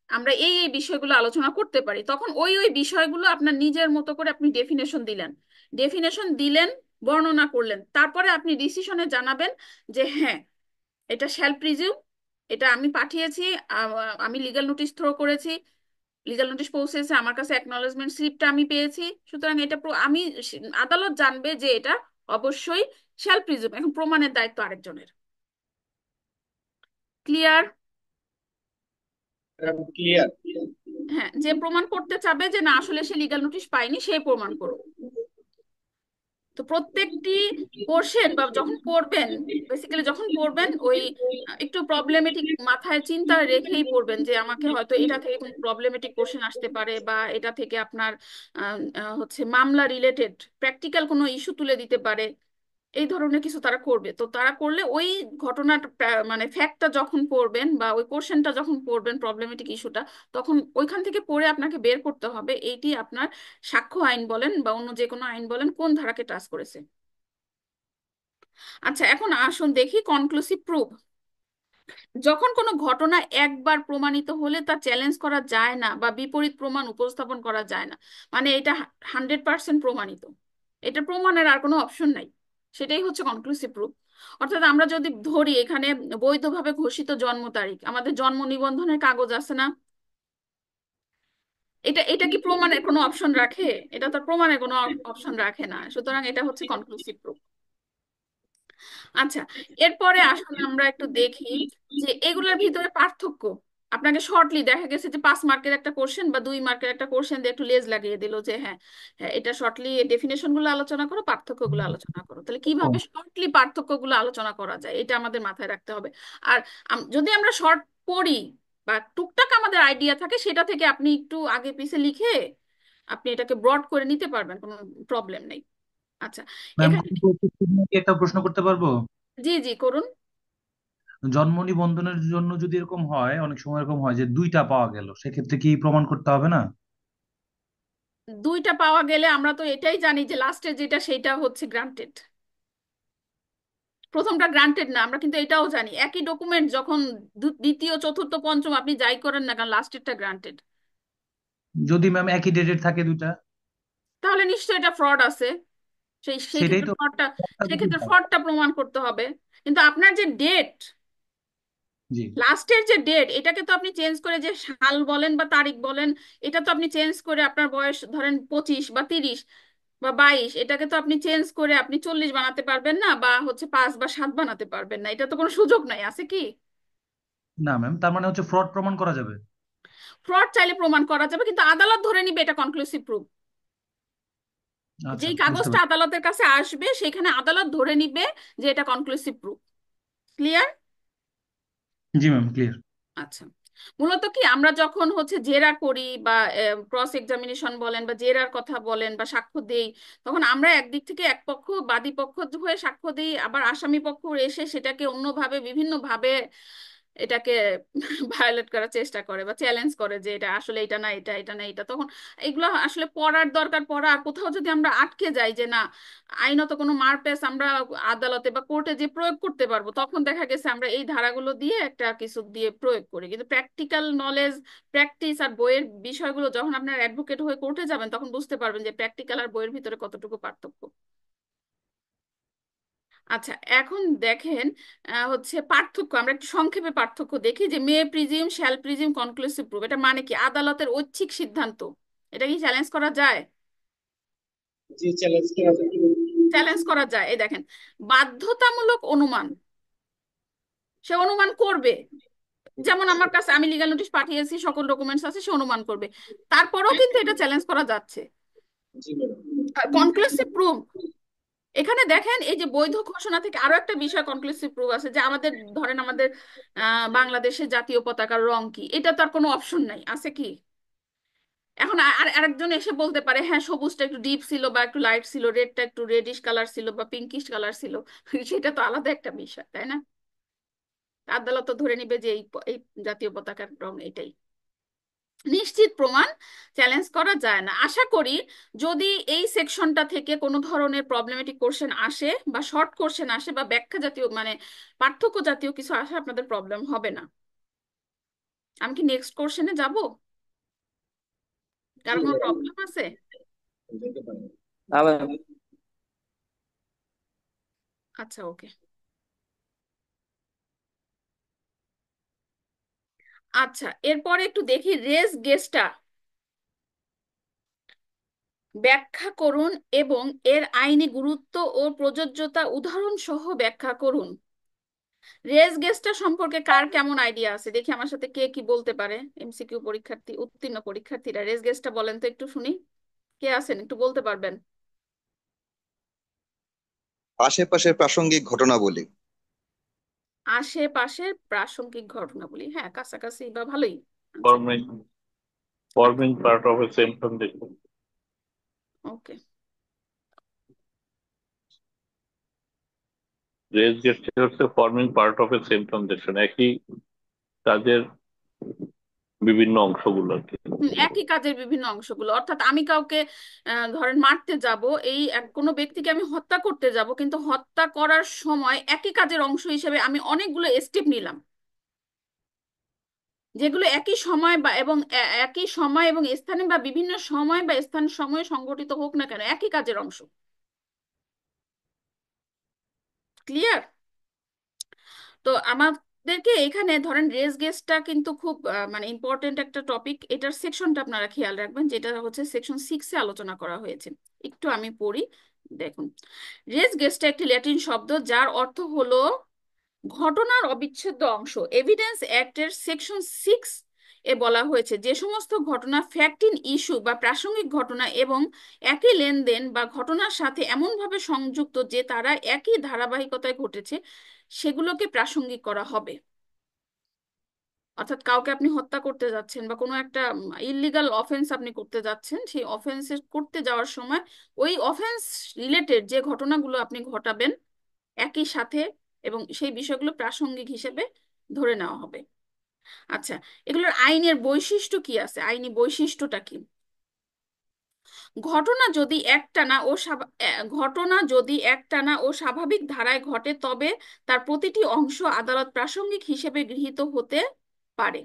আমরা এই এই বিষয়গুলো আলোচনা করতে পারি, তখন ওই ওই বিষয়গুলো আপনার নিজের মতো করে আপনি ডেফিনেশন দিলেন, ডেফিনেশন দিলেন, বর্ণনা করলেন, তারপরে আপনি ডিসিশনে জানাবেন যে হ্যাঁ, এটা শ্যাল প্রিজিউম, এটা আমি পাঠিয়েছি, আমি লিগ্যাল নোটিশ থ্রো করেছি, লিগ্যাল নোটিশ পৌঁছেছে আমার কাছে, অ্যাকনলেজমেন্ট স্লিপটা আমি পেয়েছি, সুতরাং এটা আমি আদালত জানবে যে এটা অবশ্যই শ্যাল প্রিজিউম। এখন প্রমাণের দায়িত্ব আরেকজনের। ক্লিয়ার? ক্লিয়ার। হ্যাঁ, যে প্রমাণ করতে চাবে যে না আসলে সে লিগ্যাল নোটিশ পায়নি সে প্রমাণ করুক। তো প্রত্যেকটি কোশ্চেন বা যখন পড়বেন, বেসিক্যালি যখন পড়বেন ওই একটু প্রবলেমেটিক মাথায় চিন্তা রেখেই পড়বেন যে আমাকে হয়তো এটা থেকে কোনো প্রবলেমেটিক কোশ্চেন আসতে পারে, বা এটা থেকে আপনার হচ্ছে মামলা রিলেটেড প্র্যাকটিক্যাল কোনো ইস্যু তুলে দিতে পারে, এই ধরনের কিছু তারা করবে। তো তারা করলে ওই ঘটনার মানে ফ্যাক্টটা যখন পড়বেন বা ওই কোশ্চেনটা যখন পড়বেন প্রবলেমেটিক ইস্যুটা, তখন ওইখান থেকে পড়ে আপনাকে বের করতে হবে এইটি আপনার সাক্ষ্য আইন বলেন বা অন্য যে কোনো আইন বলেন কোন ধারাকে টাচ করেছে। আচ্ছা, এখন আসুন দেখি কনক্লুসিভ প্রুফ। যখন কোনো ঘটনা একবার প্রমাণিত হলে তা চ্যালেঞ্জ করা যায় না বা বিপরীত প্রমাণ উপস্থাপন করা যায় না, মানে এটা 100% প্রমাণিত, এটা প্রমাণের আর কোনো অপশন নাই, সেটাই হচ্ছে কনক্লুসিভ প্রুফ। অর্থাৎ আমরা যদি ধরি এখানে বৈধভাবে ঘোষিত জন্ম তারিখ, আমাদের জন্ম নিবন্ধনের কাগজ আছে না, এটা এটা কি প্রমাণের কোনো অপশন রাখে? এটা তো প্রমাণের কোনো অপশন রাখে না, সুতরাং এটা হচ্ছে কনক্লুসিভ প্রুফ। আচ্ছা, এরপরে আসলে আমরা একটু দেখি যে এগুলোর ভিতরে পার্থক্য। আপনাকে শর্টলি দেখা গেছে যে 5 মার্কের একটা কোশ্চেন বা 2 মার্কের একটা কোশ্চেন দিয়ে একটু লেজ লাগিয়ে দিল যে হ্যাঁ, হ্যাঁ, এটা শর্টলি ডেফিনেশন গুলো আলোচনা করো, পার্থক্য গুলো আলোচনা করো। তাহলে কিভাবে শর্টলি পার্থক্য গুলো আলোচনা করা যায় এটা আমাদের মাথায় রাখতে হবে। আর যদি আমরা শর্ট পড়ি বা টুকটাক আমাদের আইডিয়া থাকে সেটা থেকে আপনি একটু আগে পিছে লিখে আপনি এটাকে ব্রড করে নিতে পারবেন, কোনো প্রবলেম নেই। আচ্ছা, ম্যাম, এখানে একটা প্রশ্ন করতে পারবো? জি জি করুন। জন্ম নিবন্ধনের জন্য যদি এরকম হয়, অনেক সময় এরকম হয় যে দুইটা পাওয়া গেল, সেক্ষেত্রে কি প্রমাণ করতে হবে না? দুইটা পাওয়া গেলে আমরা তো এটাই জানি যে লাস্টে যেটা সেটা হচ্ছে গ্রান্টেড, প্রথমটা গ্রান্টেড না। আমরা কিন্তু এটাও জানি একই ডকুমেন্ট যখন দ্বিতীয় চতুর্থ পঞ্চম আপনি যাই করেন না কারণ লাস্টেরটা গ্রান্টেড। যদি ম্যাম একই ডেটের থাকে দুইটা? তাহলে নিশ্চয়ই এটা ফ্রড আছে, সেই সেটাই ক্ষেত্রে তো। ফ্রডটা, সেক্ষেত্রে ফ্রডটা প্রমাণ করতে হবে। কিন্তু আপনার যে ডেট, জি। লাস্টের যে ডেট, এটাকে তো আপনি চেঞ্জ করে যে সাল বলেন বা তারিখ বলেন, এটা তো আপনি চেঞ্জ করে আপনার বয়স ধরেন 25 বা 30 বা 22, এটাকে তো আপনি চেঞ্জ করে আপনি 40 বানাতে পারবেন না, বা হচ্ছে 5 বা 7 বানাতে পারবেন না, এটা তো কোনো সুযোগ নাই, আছে কি? না ম্যাম, তার মানে হচ্ছে ফ্রড প্রমাণ করা যাবে? ফ্রড চাইলে প্রমাণ করা যাবে কিন্তু আদালত ধরে নিবে এটা কনক্লুসিভ প্রুফ। আচ্ছা, যেই বুঝতে কাগজটা পারছি। আদালতের কাছে আসবে সেখানে আদালত ধরে নিবে যে এটা কনক্লুসিভ প্রুফ। ক্লিয়ার? জি ম্যাম, ক্লিয়ার। আচ্ছা, মূলত কি আমরা যখন হচ্ছে জেরা করি বা ক্রস এক্সামিনেশন বলেন বা জেরার কথা বলেন বা সাক্ষ্য দেই, তখন আমরা একদিক থেকে এক পক্ষ বাদী পক্ষ হয়ে সাক্ষ্য দিই, আবার আসামি পক্ষ এসে সেটাকে অন্যভাবে বিভিন্ন ভাবে এটাকে ভায়োলেট করার চেষ্টা করে বা চ্যালেঞ্জ করে যে এটা আসলে এটা না, এটা এটা না এটা। তখন এগুলো আসলে পড়ার দরকার, পড়া। আর কোথাও যদি আমরা আটকে যাই যে না আইনত কোনো মারপ্যাচ আমরা আদালতে বা কোর্টে যে প্রয়োগ করতে পারবো, তখন দেখা গেছে আমরা এই ধারাগুলো দিয়ে একটা কিছু দিয়ে প্রয়োগ করি। কিন্তু প্র্যাকটিক্যাল নলেজ, প্র্যাকটিস আর বইয়ের বিষয়গুলো যখন আপনার অ্যাডভোকেট হয়ে কোর্টে যাবেন তখন বুঝতে পারবেন যে প্র্যাকটিক্যাল আর বইয়ের ভিতরে কতটুকু পার্থক্য। আচ্ছা, এখন দেখেন হচ্ছে পার্থক্য, আমরা একটু সংক্ষেপে পার্থক্য দেখি যে may presume, shall presume, conclusive proof, এটা মানে কি? আদালতের ঐচ্ছিক সিদ্ধান্ত, এটা কি চ্যালেঞ্জ করা যায়? চ্যালেঞ্জ করা যায়। এই দেখেন, বাধ্যতামূলক অনুমান, সে অনুমান করবে, যেমন আমার কাছে আমি লিগ্যাল নোটিশ পাঠিয়েছি, সকল ডকুমেন্টস আছে, সে অনুমান করবে, তারপরেও কিন্তু এটা চ্যালেঞ্জ করা যাচ্ছে। কনক্লুসিভ প্রুফ, এখানে দেখেন এই যে বৈধ ঘোষণা থেকে আরো একটা বিষয় কনক্লুসিভ প্রুফ আছে, যে আমাদের ধরেন আমাদের বাংলাদেশের জাতীয় পতাকার রং কি, এটা তার কোনো অপশন নাই, আছে কি? এখন আর আরেকজন এসে বলতে পারে হ্যাঁ সবুজটা একটু ডিপ ছিল বা একটু লাইট ছিল, রেডটা একটু রেডিশ কালার ছিল বা পিঙ্কিশ কালার ছিল, সেটা তো আলাদা একটা বিষয়, তাই না? আদালত তো ধরে নিবে যে এই জাতীয় পতাকার রং এটাই। নিশ্চিত প্রমাণ চ্যালেঞ্জ করা যায় না। আশা করি যদি এই সেকশনটা থেকে কোনো ধরনের প্রবলেমেটিক কোশ্চেন আসে বা শর্ট কোশ্চেন আসে বা ব্যাখ্যা জাতীয় মানে পার্থক্য জাতীয় কিছু আসে, আপনাদের প্রবলেম হবে না। আমি কি নেক্সট কোশ্চেনে যাব? কার কোনো প্রবলেম আছে? না ম্যাম। আচ্ছা, ওকে। আচ্ছা, এরপরে একটু দেখি রেস গেস্টা ব্যাখ্যা করুন এবং এর আইনি গুরুত্ব ও প্রযোজ্যতা উদাহরণ সহ ব্যাখ্যা করুন। রেস গেস্টার সম্পর্কে কার কেমন আইডিয়া আছে দেখি আমার সাথে কে কি বলতে পারে। এমসিকিউ পরীক্ষার্থী, উত্তীর্ণ পরীক্ষার্থীরা রেস গেস্টটা বলেন তো একটু শুনি, কে আছেন একটু বলতে পারবেন? আশেপাশের প্রাসঙ্গিক ঘটনাবলী। আশেপাশের প্রাসঙ্গিক ঘটনাবলী, হ্যাঁ কাছাকাছি বা ভালোই answer. forming forming part of a same foundation. Okay, res gestae হচ্ছে forming part of a same foundation, একই কাজের বিভিন্ন অংশগুলো আর কি। একই কাজের বিভিন্ন অংশগুলো, অর্থাৎ আমি কাউকে ধরেন মারতে যাব, এই কোনো ব্যক্তিকে আমি হত্যা করতে যাব, কিন্তু হত্যা করার সময় একই কাজের অংশ হিসেবে আমি অনেকগুলো স্টেপ নিলাম, যেগুলো একই সময় বা এবং একই সময় এবং স্থানে বা বিভিন্ন সময় বা স্থান সময়ে সংগঠিত হোক না কেন, একই কাজের অংশ। ক্লিয়ার? তো আমাদেরকে এখানে ধরেন রেস গেস্টটা কিন্তু খুব মানে ইম্পর্টেন্ট একটা টপিক, এটার সেকশনটা আপনারা খেয়াল রাখবেন, যেটা হচ্ছে সেকশন 6-এ আলোচনা করা হয়েছে। একটু আমি পড়ি, দেখুন। রেস গেস্টটা একটি ল্যাটিন শব্দ যার অর্থ হলো ঘটনার অবিচ্ছেদ্য অংশ। এভিডেন্স অ্যাক্টের সেকশন 6 এ বলা হয়েছে যে সমস্ত ঘটনা ফ্যাক্ট ইন ইস্যু বা প্রাসঙ্গিক ঘটনা এবং একই লেনদেন বা ঘটনার সাথে এমনভাবে সংযুক্ত যে তারা একই ধারাবাহিকতায় ঘটেছে, সেগুলোকে প্রাসঙ্গিক করা হবে। অর্থাৎ কাউকে আপনি হত্যা করতে যাচ্ছেন বা কোনো একটা ইললিগাল অফেন্স আপনি করতে যাচ্ছেন, সেই অফেন্সে করতে যাওয়ার সময় ওই অফেন্স রিলেটেড যে ঘটনাগুলো আপনি ঘটাবেন একই সাথে, এবং সেই বিষয়গুলো প্রাসঙ্গিক হিসেবে ধরে নেওয়া হবে। আচ্ছা, এগুলোর আইনের বৈশিষ্ট্য কি আছে, আইনি বৈশিষ্ট্যটা কি? ঘটনা যদি একটানা ও স্বাভাবিক ধারায় ঘটে তবে তার প্রতিটি অংশ আদালত প্রাসঙ্গিক হিসেবে গৃহীত হতে পারে।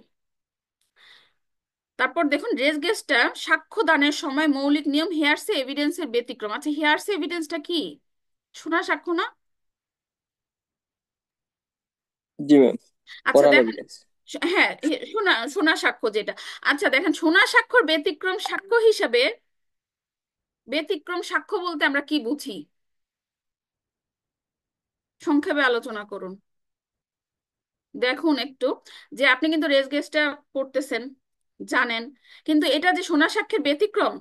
তারপর দেখুন রেস গেস্টটা সাক্ষ্য দানের সময় মৌলিক নিয়ম হেয়ারসে এভিডেন্সের ব্যতিক্রম। আচ্ছা, হেয়ারসে এভিডেন্সটা কি? শোনা সাক্ষ্য না? জি ম্যাম। আচ্ছা ওরাল দেখেন, এভিডেন্স। হ্যাঁ শোনা শোনা সাক্ষ্য যেটা। আচ্ছা দেখেন, শোনা সাক্ষ্যর ব্যতিক্রম সাক্ষ্য হিসেবে, ব্যতিক্রম সাক্ষ্য বলতে আমরা কি বুঝি সংক্ষেপে আলোচনা করুন। দেখুন একটু, যে আপনি কিন্তু রেস গেস্টটা পড়তেছেন, জানেন, কিন্তু এটা যে শোনা সাক্ষ্যের ব্যতিক্রম,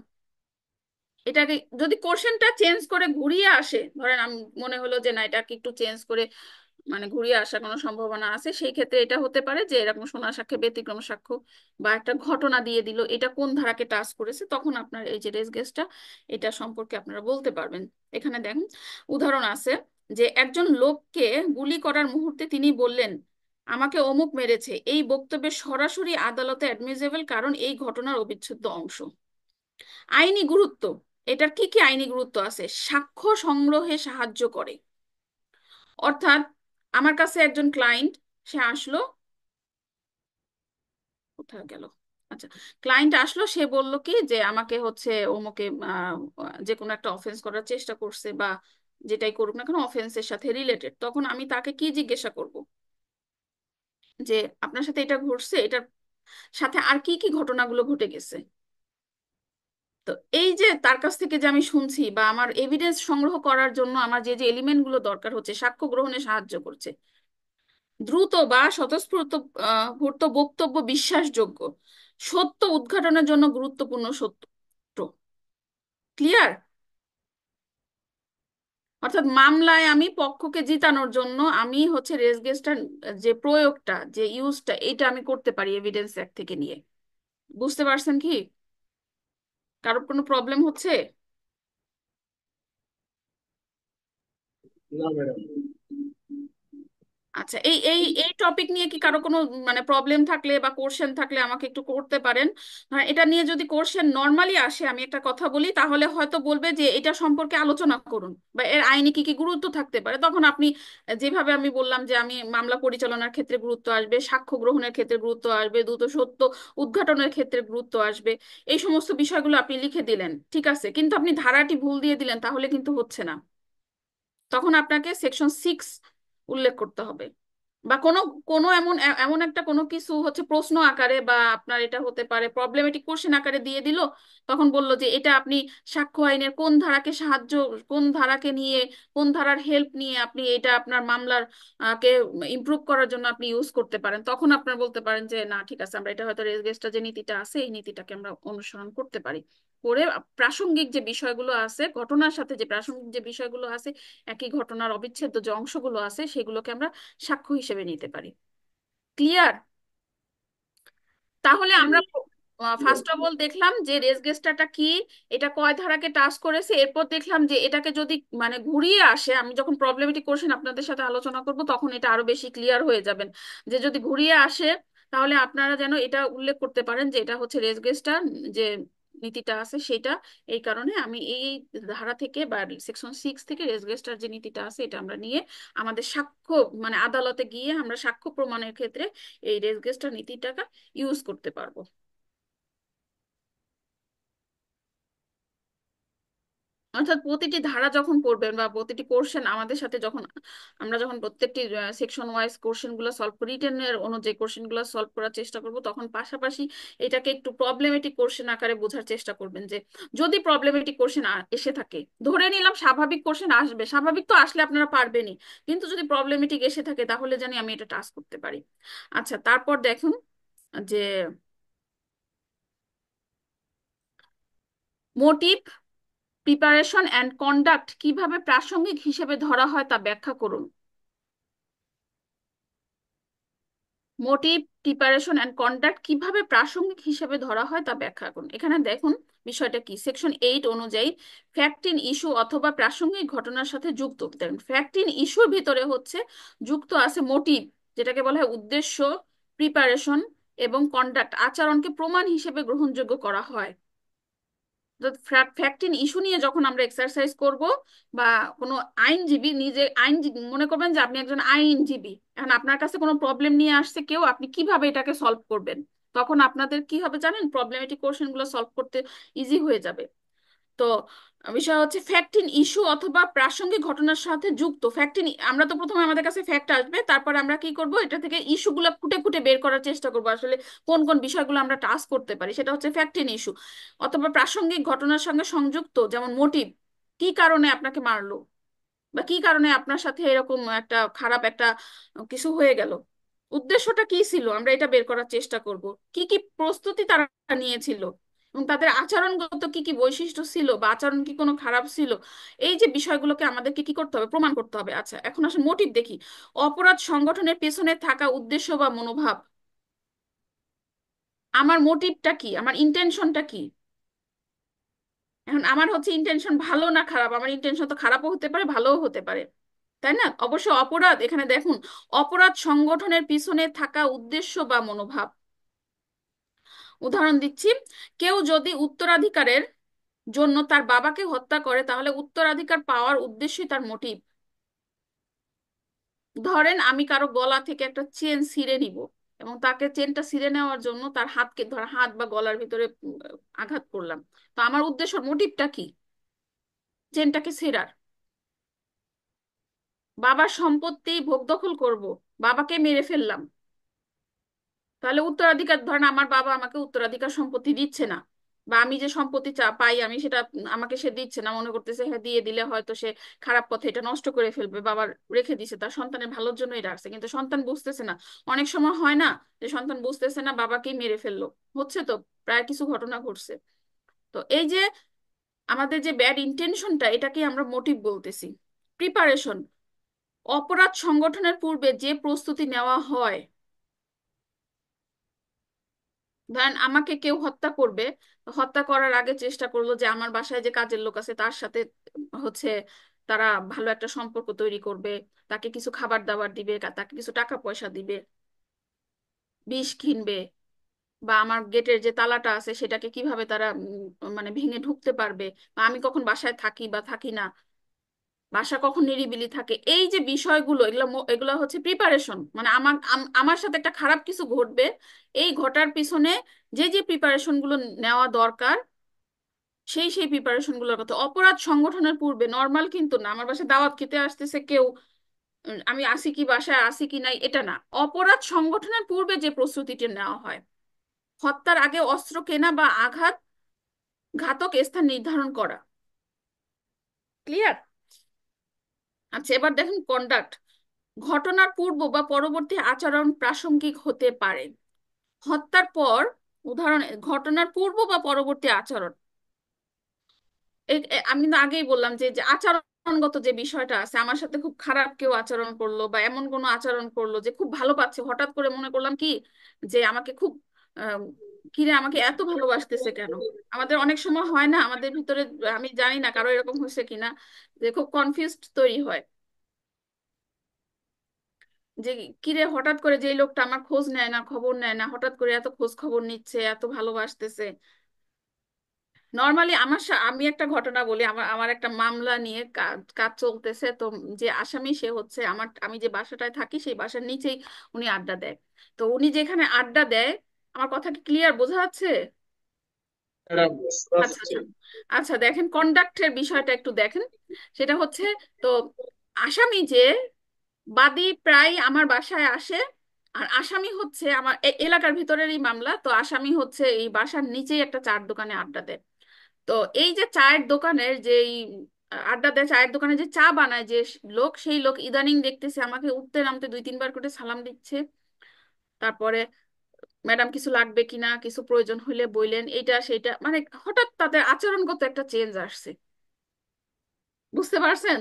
এটাকে যদি কোশ্চেনটা চেঞ্জ করে ঘুরিয়ে আসে, ধরেন আমি মনে হলো যে না এটাকে একটু চেঞ্জ করে মানে ঘুরিয়ে আসার কোনো সম্ভাবনা আছে, সেই ক্ষেত্রে এটা হতে পারে যে এরকম শোনা সাক্ষ্যে ব্যতিক্রম সাক্ষ্য, বা একটা ঘটনা দিয়ে দিল এটা কোন ধারাকে টাচ করেছে, তখন আপনার এই যে রেস গেস্টটা এটা সম্পর্কে আপনারা বলতে পারবেন। এখানে দেখুন উদাহরণ আছে, যে একজন লোককে গুলি করার মুহূর্তে তিনি বললেন আমাকে অমুক মেরেছে, এই বক্তব্যে সরাসরি আদালতে অ্যাডমিসেবল কারণ এই ঘটনার অবিচ্ছেদ্য অংশ। আইনি গুরুত্ব, এটার কি কি আইনি গুরুত্ব আছে? সাক্ষ্য সংগ্রহে সাহায্য করে, অর্থাৎ আমার কাছে একজন ক্লায়েন্ট, সে আসলো, কোথায় গেল, আচ্ছা, ক্লায়েন্ট আসলো, সে বলল কি যে আমাকে হচ্ছে অমুকে যে কোনো একটা অফেন্স করার চেষ্টা করছে বা যেটাই করুক না কেন অফেন্সের সাথে রিলেটেড, তখন আমি তাকে কি জিজ্ঞাসা করব যে আপনার সাথে এটা ঘটছে, এটার সাথে আর কি কি ঘটনাগুলো ঘটে গেছে। তো এই যে তার কাছ থেকে যে আমি শুনছি বা আমার এভিডেন্স সংগ্রহ করার জন্য আমার যে যে এলিমেন্ট গুলো দরকার হচ্ছে, সাক্ষ্য গ্রহণে সাহায্য করছে, দ্রুত বা স্বতঃস্ফূর্ত ভূত বক্তব্য বিশ্বাসযোগ্য, সত্য উদ্ঘাটনের জন্য গুরুত্বপূর্ণ সত্য। ক্লিয়ার? অর্থাৎ মামলায় আমি পক্ষকে জিতানোর জন্য আমি হচ্ছে রেস গেস্টার যে প্রয়োগটা, যে ইউজটা, এটা আমি করতে পারি এভিডেন্স অ্যাক্ট থেকে নিয়ে। বুঝতে পারছেন কি? কারোর কোনো প্রবলেম হচ্ছে? না ম্যাডাম। আচ্ছা, এই এই এই টপিক নিয়ে কি কারো কোনো মানে প্রবলেম থাকলে বা কোশ্চেন থাকলে আমাকে একটু করতে পারেন। হ্যাঁ, এটা নিয়ে যদি কোশ্চেন নর্মালি আসে, আমি একটা কথা বলি, তাহলে হয়তো বলবে যে এটা সম্পর্কে আলোচনা করুন বা এর আইনি কি কি গুরুত্ব থাকতে পারে। তখন আপনি যেভাবে আমি বললাম যে আমি মামলা পরিচালনার ক্ষেত্রে গুরুত্ব আসবে, সাক্ষ্য গ্রহণের ক্ষেত্রে গুরুত্ব আসবে, দ্রুত সত্য উদ্ঘাটনের ক্ষেত্রে গুরুত্ব আসবে, এই সমস্ত বিষয়গুলো আপনি লিখে দিলেন, ঠিক আছে, কিন্তু আপনি ধারাটি ভুল দিয়ে দিলেন, তাহলে কিন্তু হচ্ছে না। তখন আপনাকে সেকশন 6 উল্লেখ করতে হবে, বা কোনো কোনো এমন এমন একটা কোনো কিছু হচ্ছে প্রশ্ন আকারে, বা আপনার এটা হতে পারে প্রবলেমেটিক কোশ্চেন আকারে দিয়ে দিল, তখন বলল যে এটা আপনি সাক্ষ্য আইনের কোন ধারাকে সাহায্য, কোন ধারাকে নিয়ে, কোন ধারার হেল্প নিয়ে আপনি এটা আপনার মামলার কে ইমপ্রুভ করার জন্য আপনি ইউজ করতে পারেন। তখন আপনার বলতে পারেন যে না ঠিক আছে, আমরা এটা হয়তো রেজগেস্টার যে নীতিটা আছে এই নীতিটাকে আমরা অনুসরণ করতে পারি, করে প্রাসঙ্গিক যে বিষয়গুলো আছে, ঘটনার সাথে যে প্রাসঙ্গিক যে বিষয়গুলো আছে, একই ঘটনার অবিচ্ছেদ্য যে অংশগুলো আছে, সেগুলোকে আমরা সাক্ষ্য হিসেবে নিতে পারি। ক্লিয়ার? তাহলে আমরা ফার্স্ট অফ অল দেখলাম যে রেজগেস্টারটা কি, এটা কয় ধারাকে টাচ করেছে, এরপর দেখলাম যে এটাকে যদি মানে ঘুরিয়ে আসে, আমি যখন প্রবলেমেটিক কোশ্চেন আপনাদের সাথে আলোচনা করব তখন এটা আরো বেশি ক্লিয়ার হয়ে যাবেন, যে যদি ঘুরিয়ে আসে তাহলে আপনারা যেন এটা উল্লেখ করতে পারেন যে এটা হচ্ছে রেজগেস্টার যে নীতিটা আছে সেটা, এই কারণে আমি এই ধারা থেকে বা সেকশন 6 থেকে রেজগেস্টার যে নীতিটা আছে এটা আমরা নিয়ে আমাদের সাক্ষ্য মানে আদালতে গিয়ে আমরা সাক্ষ্য প্রমাণের ক্ষেত্রে এই রেজগেস্টার নীতিটাকে ইউজ করতে পারবো। অর্থাৎ প্রতিটি ধারা যখন পড়বেন বা প্রতিটি কোশ্চেন আমাদের সাথে যখন আমরা যখন প্রত্যেকটি সেকশন ওয়াইজ কোশ্চেন গুলো সলভ করি, রিটেনের অনুযায়ী কোশ্চেন গুলো সলভ করার চেষ্টা করব, তখন পাশাপাশি এটাকে একটু প্রবলেমেটিক কোশ্চেন আকারে বোঝার চেষ্টা করবেন, যে যদি প্রবলেমেটিক কোশ্চেন এসে থাকে, ধরে নিলাম স্বাভাবিক কোশ্চেন আসবে, স্বাভাবিক তো আসলে আপনারা পারবেনই, কিন্তু যদি প্রবলেমেটিক এসে থাকে তাহলে জানি আমি এটা টাস্ক করতে পারি। আচ্ছা, তারপর দেখুন যে মোটিভ, প্রিপারেশন অ্যান্ড কন্ডাক্ট কিভাবে প্রাসঙ্গিক হিসেবে ধরা হয় তা ব্যাখ্যা করুন। মোটিভ, প্রিপারেশন অ্যান্ড কন্ডাক্ট কিভাবে প্রাসঙ্গিক হিসেবে ধরা হয় তা ব্যাখ্যা করুন। এখানে দেখুন বিষয়টা কি, সেকশন 8 অনুযায়ী ফ্যাক্ট ইন ইস্যু অথবা প্রাসঙ্গিক ঘটনার সাথে যুক্ত, দেখুন ফ্যাক্ট ইন ইস্যুর ভিতরে হচ্ছে যুক্ত আছে মোটিভ, যেটাকে বলা হয় উদ্দেশ্য, প্রিপারেশন এবং কন্ডাক্ট আচরণকে প্রমাণ হিসেবে গ্রহণযোগ্য করা হয়। ফ্যাক্ট ইন ইস্যু নিয়ে যখন আমরা এক্সারসাইজ করব, বা কোনো আইনজীবী নিজে আইনজীবী মনে করবেন যে আপনি একজন আইনজীবী, এখন আপনার কাছে কোনো প্রবলেম নিয়ে আসছে কেউ, আপনি কিভাবে এটাকে সলভ করবেন, তখন আপনাদের কি হবে জানেন, প্রবলেমেটিক কোশ্চেন গুলো সলভ করতে ইজি হয়ে যাবে। তো বিষয় হচ্ছে ফ্যাক্ট ইন ইস্যু অথবা প্রাসঙ্গিক ঘটনার সাথে যুক্ত। ফ্যাক্ট ইন, আমরা তো প্রথমে আমাদের কাছে ফ্যাক্ট আসবে, তারপর আমরা কি করব, এটা থেকে ইস্যুগুলো খুঁটে খুঁটে বের করার চেষ্টা করবো, আসলে কোন কোন বিষয়গুলো আমরা টাচ করতে পারি, সেটা হচ্ছে ফ্যাক্ট ইন ইস্যু। অথবা প্রাসঙ্গিক ঘটনার সঙ্গে সংযুক্ত, যেমন মোটিভ, কি কারণে আপনাকে মারলো, বা কি কারণে আপনার সাথে এরকম একটা খারাপ একটা কিছু হয়ে গেল, উদ্দেশ্যটা কি ছিল, আমরা এটা বের করার চেষ্টা করব। কি কি প্রস্তুতি তারা নিয়েছিল, এবং তাদের আচরণগত কি কি বৈশিষ্ট্য ছিল, বা আচরণ কি কোনো খারাপ ছিল, এই যে বিষয়গুলোকে আমাদেরকে কি করতে হবে, প্রমাণ করতে হবে। আচ্ছা, এখন আসলে মোটিভ দেখি, অপরাধ সংগঠনের পেছনে থাকা উদ্দেশ্য বা মনোভাব, আমার মোটিভটা কি, আমার ইন্টেনশনটা কি। এখন আমার হচ্ছে ইন্টেনশন ভালো না খারাপ, আমার ইন্টেনশন তো খারাপও হতে পারে ভালোও হতে পারে, তাই না? অবশ্য অপরাধ, এখানে দেখুন অপরাধ সংগঠনের পিছনে থাকা উদ্দেশ্য বা মনোভাব। উদাহরণ দিচ্ছি, কেউ যদি উত্তরাধিকারের জন্য তার বাবাকে হত্যা করে, তাহলে উত্তরাধিকার পাওয়ার উদ্দেশ্যই তার মোটিভ। ধরেন আমি কারো গলা থেকে একটা চেন ছিঁড়ে নিব, এবং তাকে চেনটা ছিঁড়ে নেওয়ার জন্য তার হাতকে ধর হাত বা গলার ভিতরে আঘাত করলাম, তো আমার উদ্দেশ্য মোটিভটা কি, চেনটাকে ছেঁড়ার। বাবার সম্পত্তি ভোগ দখল করব, বাবাকে মেরে ফেললাম, তাহলে উত্তরাধিকার, ধরেন আমার বাবা আমাকে উত্তরাধিকার সম্পত্তি দিচ্ছে না, বা আমি যে সম্পত্তি পাই আমি সেটা আমাকে সে দিচ্ছে না, মনে করতেছে হ্যাঁ দিয়ে দিলে হয়তো সে খারাপ পথে এটা নষ্ট করে ফেলবে, বাবার রেখে দিছে তার সন্তানের ভালোর জন্যই রাখছে, কিন্তু সন্তান বুঝতেছে না। অনেক সময় হয় না যে সন্তান বুঝতেছে না, বাবাকেই মেরে ফেললো, হচ্ছে তো, প্রায় কিছু ঘটনা ঘটছে। তো এই যে আমাদের যে ব্যাড ইন্টেনশনটা, এটাকে আমরা মোটিভ বলতেছি। প্রিপারেশন, অপরাধ সংগঠনের পূর্বে যে প্রস্তুতি নেওয়া হয়, ধরেন আমাকে কেউ হত্যা করবে, হত্যা করার আগে চেষ্টা করলো যে আমার বাসায় যে কাজের লোক আছে তার সাথে হচ্ছে তারা ভালো একটা সম্পর্ক তৈরি করবে, তাকে কিছু খাবার দাবার দিবে, তাকে কিছু টাকা পয়সা দিবে, বিষ কিনবে, বা আমার গেটের যে তালাটা আছে সেটাকে কিভাবে তারা মানে ভেঙে ঢুকতে পারবে, বা আমি কখন বাসায় থাকি বা থাকি না, বাসা কখন নিরিবিলি থাকে, এই যে বিষয়গুলো, এগুলো এগুলো হচ্ছে প্রিপারেশন। মানে আমার আমার সাথে একটা খারাপ কিছু ঘটবে, এই ঘটার পিছনে যে যে প্রিপারেশন গুলো নেওয়া দরকার, সেই প্রিপারেশন গুলোর কথা। অপরাধ সংগঠনের পূর্বে নর্মাল কিন্তু না, আমার বাসায় দাওয়াত খেতে আসতেছে কেউ, আমি আসি কি বাসায় আসি কি নাই এটা না, অপরাধ সংগঠনের পূর্বে যে প্রস্তুতিটি নেওয়া হয়, হত্যার আগে অস্ত্র কেনা বা ঘাতক স্থান নির্ধারণ করা। ক্লিয়ার? আচ্ছা, এবার দেখেন কন্ডাক্ট। ঘটনার পূর্ব বা পরবর্তী আচরণ প্রাসঙ্গিক হতে পারে। হত্যার পর, উদাহরণ, ঘটনার পূর্ব বা পরবর্তী আচরণ, আমি কিন্তু আগেই বললাম যে যে আচরণগত যে বিষয়টা আছে, আমার সাথে খুব খারাপ কেউ আচরণ করলো বা এমন কোনো আচরণ করলো যে খুব ভালো পাচ্ছে, হঠাৎ করে মনে করলাম কি যে আমাকে খুব আহ, কিরে আমাকে এত ভালোবাসতেছে কেন। আমাদের অনেক সময় হয় না আমাদের ভিতরে, আমি জানি না কারো এরকম হয়েছে কিনা, যে খুব কনফিউজড তৈরি হয় যে কিরে হঠাৎ করে যেই লোকটা আমার খোঁজ নেয় না, খবর নেয় না, হঠাৎ করে এত খোঁজ খবর নিচ্ছে, এত ভালোবাসতেছে। নর্মালি আমি একটা ঘটনা বলি, আমার আমার একটা মামলা নিয়ে কাজ কাজ চলতেছে। তো যে আসামি সে হচ্ছে আমি যে বাসাটায় থাকি সেই বাসার নিচেই উনি আড্ডা দেয়। তো উনি যেখানে আড্ডা দেয়, আমার কথা কি ক্লিয়ার বোঝা যাচ্ছে? আচ্ছা আচ্ছা। আচ্ছা দেখেন কন্ডাক্টের বিষয়টা একটু দেখেন। সেটা হচ্ছে, তো আসামি যে বাদী প্রায় আমার বাসায় আসে, আর আসামি হচ্ছে আমার এলাকার ভিতরেরই মামলা, তো আসামি হচ্ছে এই বাসার নিচেই একটা চার দোকানে আড্ডা দেয়। তো এই যে চায়ের দোকানের যে আড্ডা দেয়, চায়ের দোকানে যে চা বানায় যে লোক, সেই লোক ইদানিং দেখতেছে আমাকে উঠতে নামতে দুই তিনবার করে সালাম দিচ্ছে। তারপরে ম্যাডাম কিছু লাগবে কিনা, কিছু প্রয়োজন হলে বললেন, এইটা সেইটা, মানে হঠাৎ তাদের আচরণগত একটা চেঞ্জ আসছে। বুঝতে পারছেন?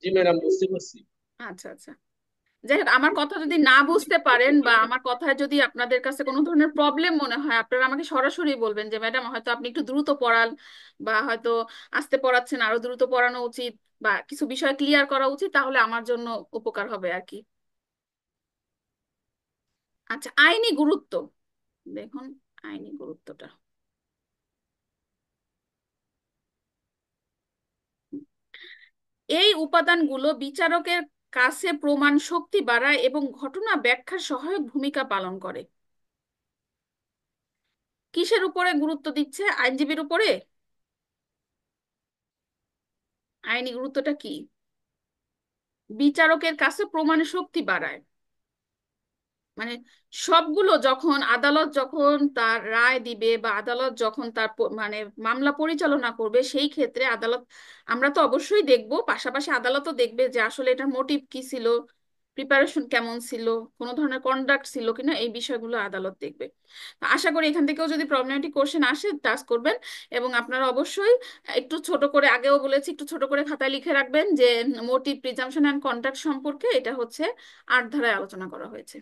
জি ম্যাডাম, বুঝতে পারছি। আচ্ছা আচ্ছা। যাই হোক, আমার কথা যদি না বুঝতে পারেন বা আমার কথায় যদি আপনাদের কাছে কোনো ধরনের প্রবলেম মনে হয়, আপনারা আমাকে সরাসরি বলবেন যে ম্যাডাম হয়তো আপনি একটু দ্রুত পড়ান, বা হয়তো আস্তে পড়াচ্ছেন, আরো দ্রুত পড়ানো উচিত, বা কিছু বিষয় ক্লিয়ার করা উচিত, তাহলে আমার জন্য উপকার হবে আর কি। আচ্ছা, আইনি গুরুত্ব দেখুন, আইনি গুরুত্বটা, এই উপাদানগুলো বিচারকের কাছে প্রমাণ শক্তি বাড়ায় এবং ঘটনা ব্যাখ্যার সহায়ক ভূমিকা পালন করে। কিসের উপরে গুরুত্ব দিচ্ছে? আইনজীবীর উপরে। আইনি গুরুত্বটা কি? বিচারকের কাছে প্রমাণ শক্তি বাড়ায়, মানে সবগুলো যখন আদালত যখন তার রায় দিবে বা আদালত যখন তার মানে মামলা পরিচালনা করবে, সেই ক্ষেত্রে আদালত, আমরা তো অবশ্যই দেখব, পাশাপাশি আদালতও দেখবে যে আসলে এটার মোটিভ কি ছিল, প্রিপারেশন কেমন ছিল, কোনো ধরনের কন্ডাক্ট ছিল কিনা, এই বিষয়গুলো আদালত দেখবে। তো আশা করি এখান থেকেও যদি প্রবলেমেটিক কোশ্চেন আসে টাচ করবেন। এবং আপনারা অবশ্যই একটু ছোট করে, আগেও বলেছি, একটু ছোট করে খাতায় লিখে রাখবেন যে মোটিভ, প্রিজাম্পশন অ্যান্ড কন্ডাক্ট সম্পর্কে এটা হচ্ছে 8 ধারায় আলোচনা করা হয়েছে।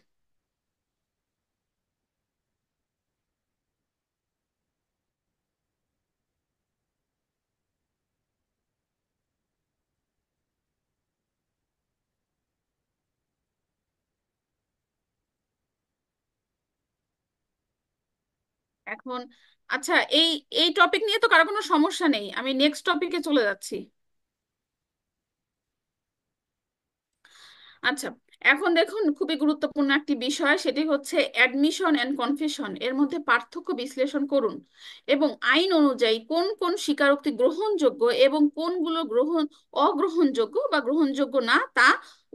এখন আচ্ছা, এই এই টপিক নিয়ে তো কারো কোনো সমস্যা নেই, আমি নেক্সট টপিকে চলে যাচ্ছি। আচ্ছা, এখন দেখুন খুবই গুরুত্বপূর্ণ একটি বিষয়, সেটি হচ্ছে অ্যাডমিশন অ্যান্ড কনফেশন এর মধ্যে পার্থক্য বিশ্লেষণ করুন এবং আইন অনুযায়ী কোন কোন স্বীকারোক্তি গ্রহণযোগ্য এবং কোনগুলো অগ্রহণযোগ্য বা গ্রহণযোগ্য না তা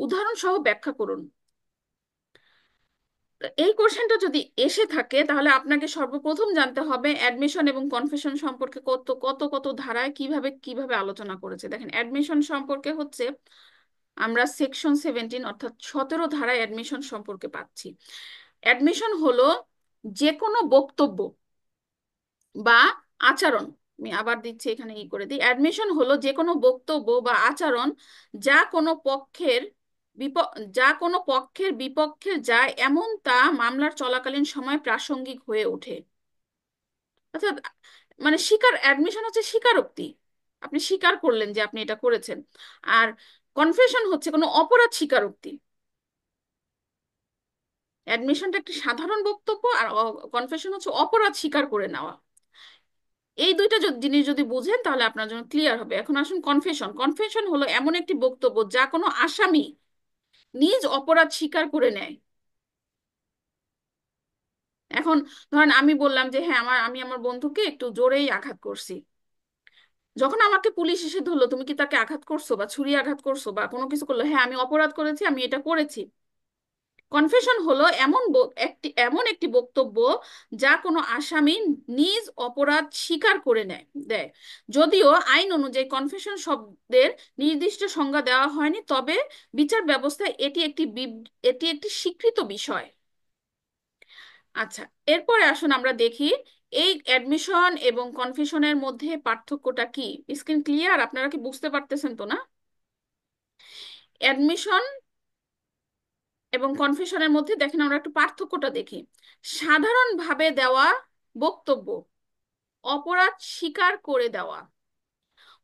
উদাহরণ সহ ব্যাখ্যা করুন। তো এই কোশ্চেনটা যদি এসে থাকে তাহলে আপনাকে সর্বপ্রথম জানতে হবে অ্যাডমিশন এবং কনফেশন সম্পর্কে কত কত কত ধারায় কিভাবে কিভাবে আলোচনা করেছে। দেখেন অ্যাডমিশন সম্পর্কে হচ্ছে আমরা সেকশন 17 অর্থাৎ 17 ধারায় অ্যাডমিশন সম্পর্কে পাচ্ছি। অ্যাডমিশন হলো যে কোনো বক্তব্য বা আচরণ, আমি আবার দিচ্ছি এখানে করে দিই, অ্যাডমিশন হলো যে কোনো বক্তব্য বা আচরণ যা কোনো পক্ষের যা কোনো পক্ষের বিপক্ষে যায় এমন তা মামলার চলাকালীন সময় প্রাসঙ্গিক হয়ে ওঠে। অর্থাৎ মানে অ্যাডমিশন হচ্ছে স্বীকারোক্তি, আপনি স্বীকার করলেন যে আপনি এটা করেছেন। আর কনফেশন হচ্ছে কোনো অপরাধ স্বীকারোক্তি। অ্যাডমিশনটা একটি সাধারণ বক্তব্য আর কনফেশন হচ্ছে অপরাধ স্বীকার করে নেওয়া। এই দুইটা জিনিস যদি বুঝেন তাহলে আপনার জন্য ক্লিয়ার হবে। এখন আসুন কনফেশন। কনফেশন হলো এমন একটি বক্তব্য যা কোনো আসামি নিজ অপরাধ স্বীকার করে নেয়। এখন ধরেন আমি বললাম যে হ্যাঁ আমি আমার বন্ধুকে একটু জোরেই আঘাত করছি। যখন আমাকে পুলিশ এসে ধরলো তুমি কি তাকে আঘাত করছো বা ছুরি আঘাত করছো বা কোনো কিছু করলো, হ্যাঁ আমি অপরাধ করেছি, আমি এটা করেছি। কনফেশন হলো এমন একটি বক্তব্য যা কোনো আসামি নিজ অপরাধ স্বীকার করে দেয়। যদিও আইন অনুযায়ী কনফেশন শব্দের নির্দিষ্ট সংজ্ঞা দেওয়া হয়নি, তবে বিচার ব্যবস্থায় এটি একটি স্বীকৃত বিষয়। আচ্ছা, এরপরে আসুন আমরা দেখি এই অ্যাডমিশন এবং কনফেশনের মধ্যে পার্থক্যটা কি। Screen clear? আপনারা কি বুঝতে পারতেছেন তো না? অ্যাডমিশন এবং কনফেশনের মধ্যে দেখেন আমরা একটু পার্থক্যটা দেখি। সাধারণভাবে দেওয়া বক্তব্য অপরাধ স্বীকার করে দেওয়া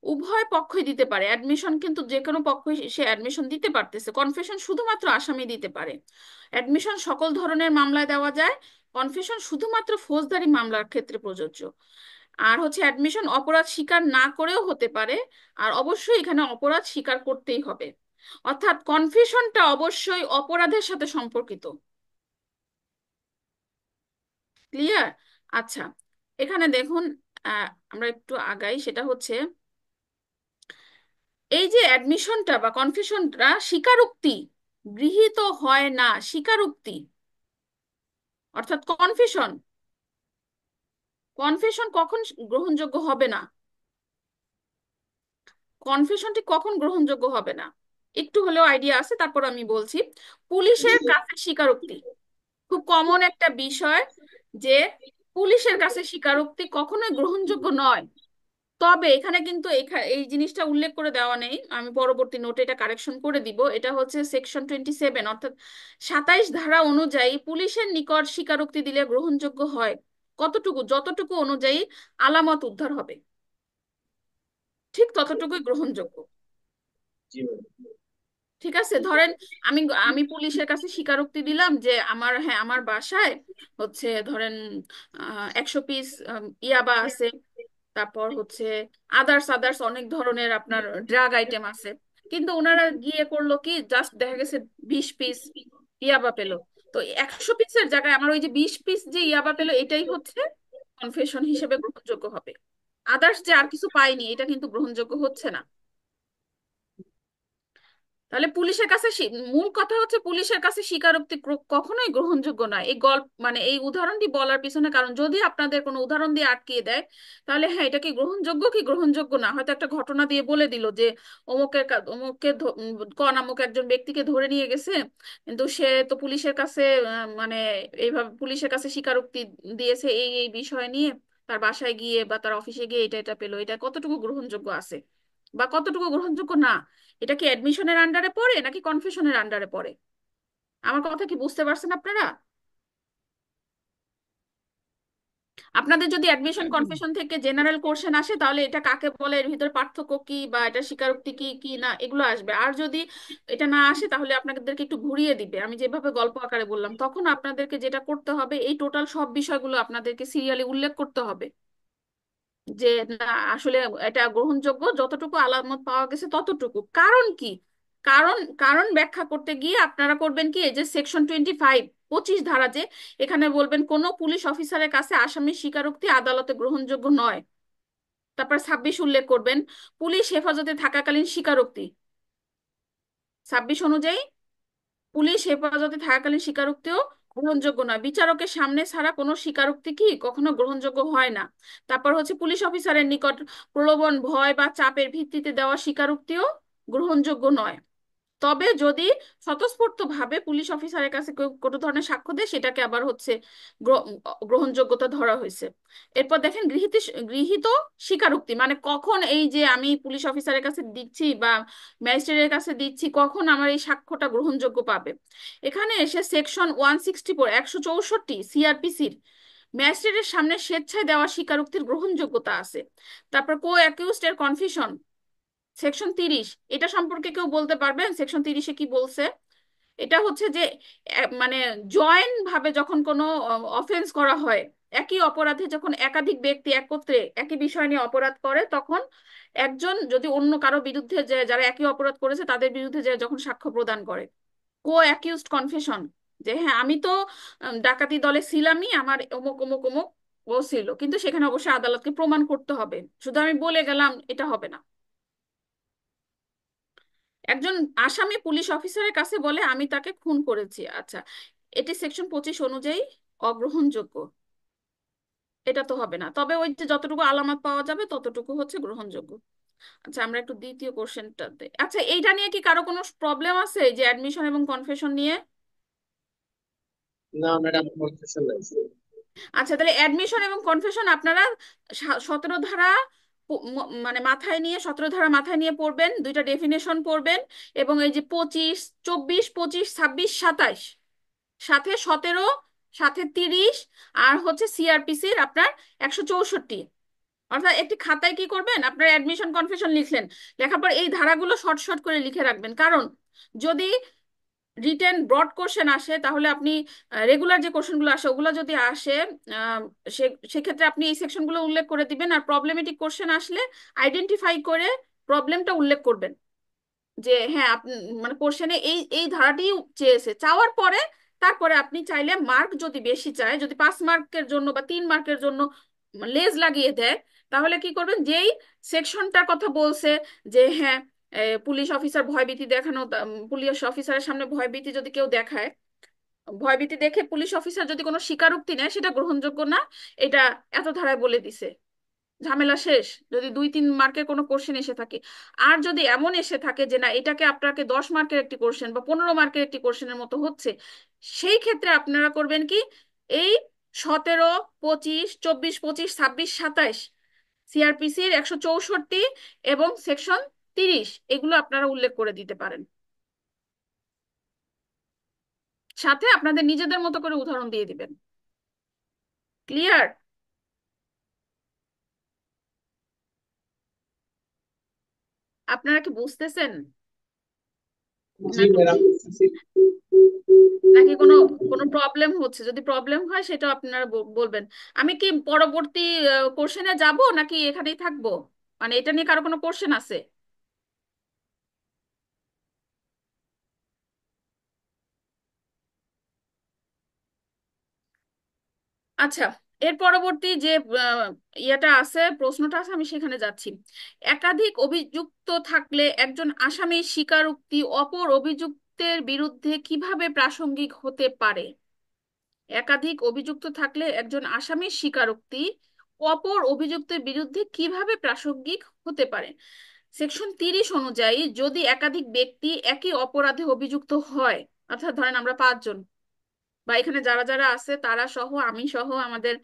উভয় পক্ষই দিতে পারে। অ্যাডমিশন কিন্তু যে কোনো পক্ষই সে অ্যাডমিশন দিতে পারতেছে, কনফেশন শুধুমাত্র আসামি দিতে পারে। অ্যাডমিশন সকল ধরনের মামলায় দেওয়া যায়, কনফেশন শুধুমাত্র ফৌজদারি মামলার ক্ষেত্রে প্রযোজ্য। আর হচ্ছে অ্যাডমিশন অপরাধ স্বীকার না করেও হতে পারে, আর অবশ্যই এখানে অপরাধ স্বীকার করতেই হবে। অর্থাৎ কনফেশনটা অবশ্যই অপরাধের সাথে সম্পর্কিত। ক্লিয়ার? আচ্ছা, এখানে দেখুন আমরা একটু আগাই, সেটা হচ্ছে এই যে অ্যাডমিশনটা বা কনফেশনটা স্বীকারোক্তি গৃহীত হয় না। স্বীকারোক্তি অর্থাৎ কনফেশন, কনফেশন কখন গ্রহণযোগ্য হবে না? কনফেশনটি কখন গ্রহণযোগ্য হবে না একটু হলেও আইডিয়া আছে, তারপর আমি বলছি। পুলিশের কাছে স্বীকারোক্তি খুব কমন একটা বিষয়, যে পুলিশের কাছে স্বীকারোক্তি কখনোই গ্রহণযোগ্য নয়। তবে এখানে কিন্তু এই জিনিসটা উল্লেখ করে দেওয়া নেই, আমি পরবর্তী নোটে এটা কারেকশন করে দিব। এটা হচ্ছে সেকশন 27 অর্থাৎ 27 ধারা অনুযায়ী পুলিশের নিকট স্বীকারোক্তি দিলে গ্রহণযোগ্য হয় কতটুকু, যতটুকু অনুযায়ী আলামত উদ্ধার হবে, ঠিক ততটুকুই গ্রহণযোগ্য। জি ম্যাডাম। ঠিক আছে, ধরেন আমি আমি পুলিশের কাছে স্বীকারোক্তি দিলাম যে আমার বাসায় হচ্ছে ধরেন 100 পিস ইয়াবা আছে, তারপর হচ্ছে আদার্স আদার্স অনেক ধরনের আপনার ড্রাগ আইটেম আছে। কিন্তু ওনারা গিয়ে করলো কি, জাস্ট দেখা গেছে 20 পিস ইয়াবা পেলো। তো 100 পিসের জায়গায় আমার ওই যে 20 পিস যে ইয়াবা পেলো এটাই হচ্ছে কনফেশন হিসেবে গ্রহণযোগ্য হবে। আদার্স যে আর কিছু পাইনি এটা কিন্তু গ্রহণযোগ্য হচ্ছে না। তাহলে পুলিশের কাছে মূল কথা হচ্ছে পুলিশের কাছে স্বীকারোক্তি কখনোই গ্রহণযোগ্য নয়। এই গল্প মানে এই উদাহরণটি বলার পিছনে কারণ, যদি আপনাদের কোনো উদাহরণ দিয়ে আটকিয়ে দেয় তাহলে হ্যাঁ এটা কি গ্রহণযোগ্য কি গ্রহণযোগ্য না, হয়তো একটা ঘটনা দিয়ে বলে দিল যে ক নামক একজন ব্যক্তিকে ধরে নিয়ে গেছে, কিন্তু সে তো পুলিশের কাছে মানে এইভাবে পুলিশের কাছে স্বীকারোক্তি দিয়েছে এই এই বিষয় নিয়ে, তার বাসায় গিয়ে বা তার অফিসে গিয়ে এটা এটা পেলো, এটা কতটুকু গ্রহণযোগ্য আছে বা কতটুকু গ্রহণযোগ্য না। এটা কি অ্যাডমিশনের আন্ডারে পড়ে নাকি কনফেশনের আন্ডারে পড়ে? আমার কথা কি বুঝতে পারছেন আপনারা? আপনাদের যদি অ্যাডমিশন কনফেশন থেকে জেনারেল কোশ্চেন আসে তাহলে এটা কাকে বলে, এর ভিতরে পার্থক্য কি বা এটা স্বীকারোক্তি কি কি না এগুলো আসবে। আর যদি এটা না আসে তাহলে আপনাদেরকে একটু ঘুরিয়ে দিবে, আমি যেভাবে গল্প আকারে বললাম, তখন আপনাদেরকে যেটা করতে হবে এই টোটাল সব বিষয়গুলো আপনাদেরকে সিরিয়ালি উল্লেখ করতে হবে যে না আসলে এটা গ্রহণযোগ্য যতটুকু আলামত পাওয়া গেছে ততটুকু। কারণ কি, কারণ কারণ ব্যাখ্যা করতে গিয়ে আপনারা করবেন কি, এই যে সেকশন 25, 25 ধারা, যে এখানে বলবেন কোনো পুলিশ অফিসারের কাছে আসামির স্বীকারোক্তি আদালতে গ্রহণযোগ্য নয়। তারপর 26 উল্লেখ করবেন পুলিশ হেফাজতে থাকাকালীন স্বীকারোক্তি, 26 অনুযায়ী পুলিশ হেফাজতে থাকাকালীন স্বীকারোক্তিও গ্রহণযোগ্য নয়, বিচারকের সামনে ছাড়া কোনো স্বীকারোক্তি কি কখনো গ্রহণযোগ্য হয় না। তারপর হচ্ছে পুলিশ অফিসারের নিকট প্রলোভন, ভয় বা চাপের ভিত্তিতে দেওয়া স্বীকারোক্তিও গ্রহণযোগ্য নয়। তবে যদি স্বতঃস্ফূর্তভাবে পুলিশ অফিসারের কাছে কেউ কোনো ধরনের সাক্ষ্য দেয়, সেটাকে আবার হচ্ছে গ্র- গ্রহণযোগ্যতা ধরা হয়েছে। এরপর দেখেন গৃহীত গৃহীত স্বীকারোক্তি, মানে কখন এই যে আমি পুলিশ অফিসারের কাছে দিচ্ছি বা ম্যাজিস্ট্রেটের কাছে দিচ্ছি, কখন আমার এই সাক্ষ্যটা গ্রহণযোগ্য পাবে। এখানে এসে সেকশন 164, 164 সিআরপিসির ম্যাজিস্ট্রেটের সামনে স্বেচ্ছায় দেওয়া স্বীকারোক্তির গ্রহণযোগ্যতা আছে। তারপর কো অ্যাকিউজড এর কনফিশন, সেকশন 30, এটা সম্পর্কে কেউ বলতে পারবেন সেকশন 30-এ কি বলছে? এটা হচ্ছে যে মানে জয়েন্ট ভাবে যখন কোনো অফেন্স করা হয়, একই অপরাধে যখন একাধিক ব্যক্তি একত্রে একই বিষয় নিয়ে অপরাধ করে, তখন একজন যদি অন্য কারো বিরুদ্ধে, যে যারা একই অপরাধ করেছে তাদের বিরুদ্ধে যে যখন সাক্ষ্য প্রদান করে, কো অ্যাকিউজড কনফেশন, যে হ্যাঁ আমি তো ডাকাতি দলে ছিলামই, আমার অমুক অমুক অমুক ও ছিল, কিন্তু সেখানে অবশ্যই আদালতকে প্রমাণ করতে হবে, শুধু আমি বলে গেলাম এটা হবে না। একজন আসামি পুলিশ অফিসারের কাছে বলে আমি তাকে খুন করেছি, আচ্ছা, এটি সেকশন 25 অনুযায়ী অগ্রহণযোগ্য, এটা তো হবে না। তবে ওই যে যতটুকু আলামত পাওয়া যাবে ততটুকু হচ্ছে গ্রহণযোগ্য। আচ্ছা, আমরা একটু দ্বিতীয় কোশ্চেনটাতে, আচ্ছা এইটা নিয়ে কি কারো কোনো প্রবলেম আছে, এই যে অ্যাডমিশন এবং কনফেশন নিয়ে? না ম্যাডাম, কনফেশন নাই। আচ্ছা, তাহলে অ্যাডমিশন এবং কনফেশন আপনারা 17 ধারা মানে মাথায় নিয়ে, 17 ধারা মাথায় নিয়ে পড়বেন, দুইটা ডেফিনেশন পড়বেন, এবং এই যে 25, 24, 25, 26, 27, সাথে 17, সাথে 30, আর হচ্ছে সিআরপিসির আপনার 164। অর্থাৎ একটি খাতায় কি করবেন, আপনার অ্যাডমিশন কনফেশন লিখলেন, লেখার পর এই ধারাগুলো শর্ট শর্ট করে লিখে রাখবেন, কারণ যদি রিটেন ব্রড কোশ্চেন আসে, তাহলে আপনি রেগুলার যে কোশ্চেনগুলো আসে ওগুলো যদি আসে, আহ, সেক্ষেত্রে আপনি এই সেকশনগুলো উল্লেখ করে দিবেন, আর প্রবলেমেটিক কোশ্চেন আসলে আইডেন্টিফাই করে প্রবলেমটা উল্লেখ করবেন, যে হ্যাঁ আপনি মানে কোশ্চেনে এই এই ধারাটি চেয়েছে, চাওয়ার পরে তারপরে আপনি চাইলে মার্ক যদি বেশি চায়, যদি 5 মার্কের জন্য বা 3 মার্কের জন্য লেজ লাগিয়ে দেয়, তাহলে কি করবেন, যেই সেকশনটার কথা বলছে, যে হ্যাঁ পুলিশ অফিসার ভয়ভীতি দেখানো, পুলিশ অফিসারের সামনে ভয়ভীতি যদি কেউ দেখায়, ভয়ভীতি দেখে পুলিশ অফিসার যদি কোনো স্বীকারোক্তি নেয়, সেটা গ্রহণযোগ্য না, এটা এত ধারায় বলে দিছে, ঝামেলা শেষ। যদি 2-3 মার্কের কোনো কোশ্চেন এসে থাকে, আর যদি এমন এসে থাকে যে না এটাকে আপনাকে 10 মার্কের একটি কোশ্চেন বা 15 মার্কের একটি কোশ্চেনের মতো হচ্ছে, সেই ক্ষেত্রে আপনারা করবেন কি, এই 17, 25, 24, 25, 26, 27 সিআরপিসির 164 এবং সেকশন 30 এগুলো আপনারা উল্লেখ করে দিতে পারেন, সাথে আপনাদের নিজেদের মতো করে উদাহরণ দিয়ে দিবেন। ক্লিয়ার? আপনারা কি বুঝতেছেন জি নাকি ম্যাডাম। নাকি কোনো কোনো প্রবলেম হচ্ছে? যদি প্রবলেম হয় সেটা আপনারা বলবেন। আমি কি পরবর্তী কোশ্চেনে যাব নাকি এখানেই থাকবো, মানে এটা নিয়ে কারো কোনো কোশ্চেন আছে? আচ্ছা, এর পরবর্তী যে ইয়েটা আছে, প্রশ্নটা আছে, আমি সেখানে যাচ্ছি। একাধিক অভিযুক্ত থাকলে একজন আসামির স্বীকারোক্তি অপর অভিযুক্তের বিরুদ্ধে কিভাবে প্রাসঙ্গিক হতে পারে? একাধিক অভিযুক্ত থাকলে একজন আসামির স্বীকারোক্তি অপর অভিযুক্তের বিরুদ্ধে কিভাবে প্রাসঙ্গিক হতে পারে? সেকশন 30 অনুযায়ী যদি একাধিক ব্যক্তি একই অপরাধে অভিযুক্ত হয়, অর্থাৎ ধরেন আমরা 5 জন, বা এখানে যারা যারা আছে তারা সহ, আমি সহ, আমাদের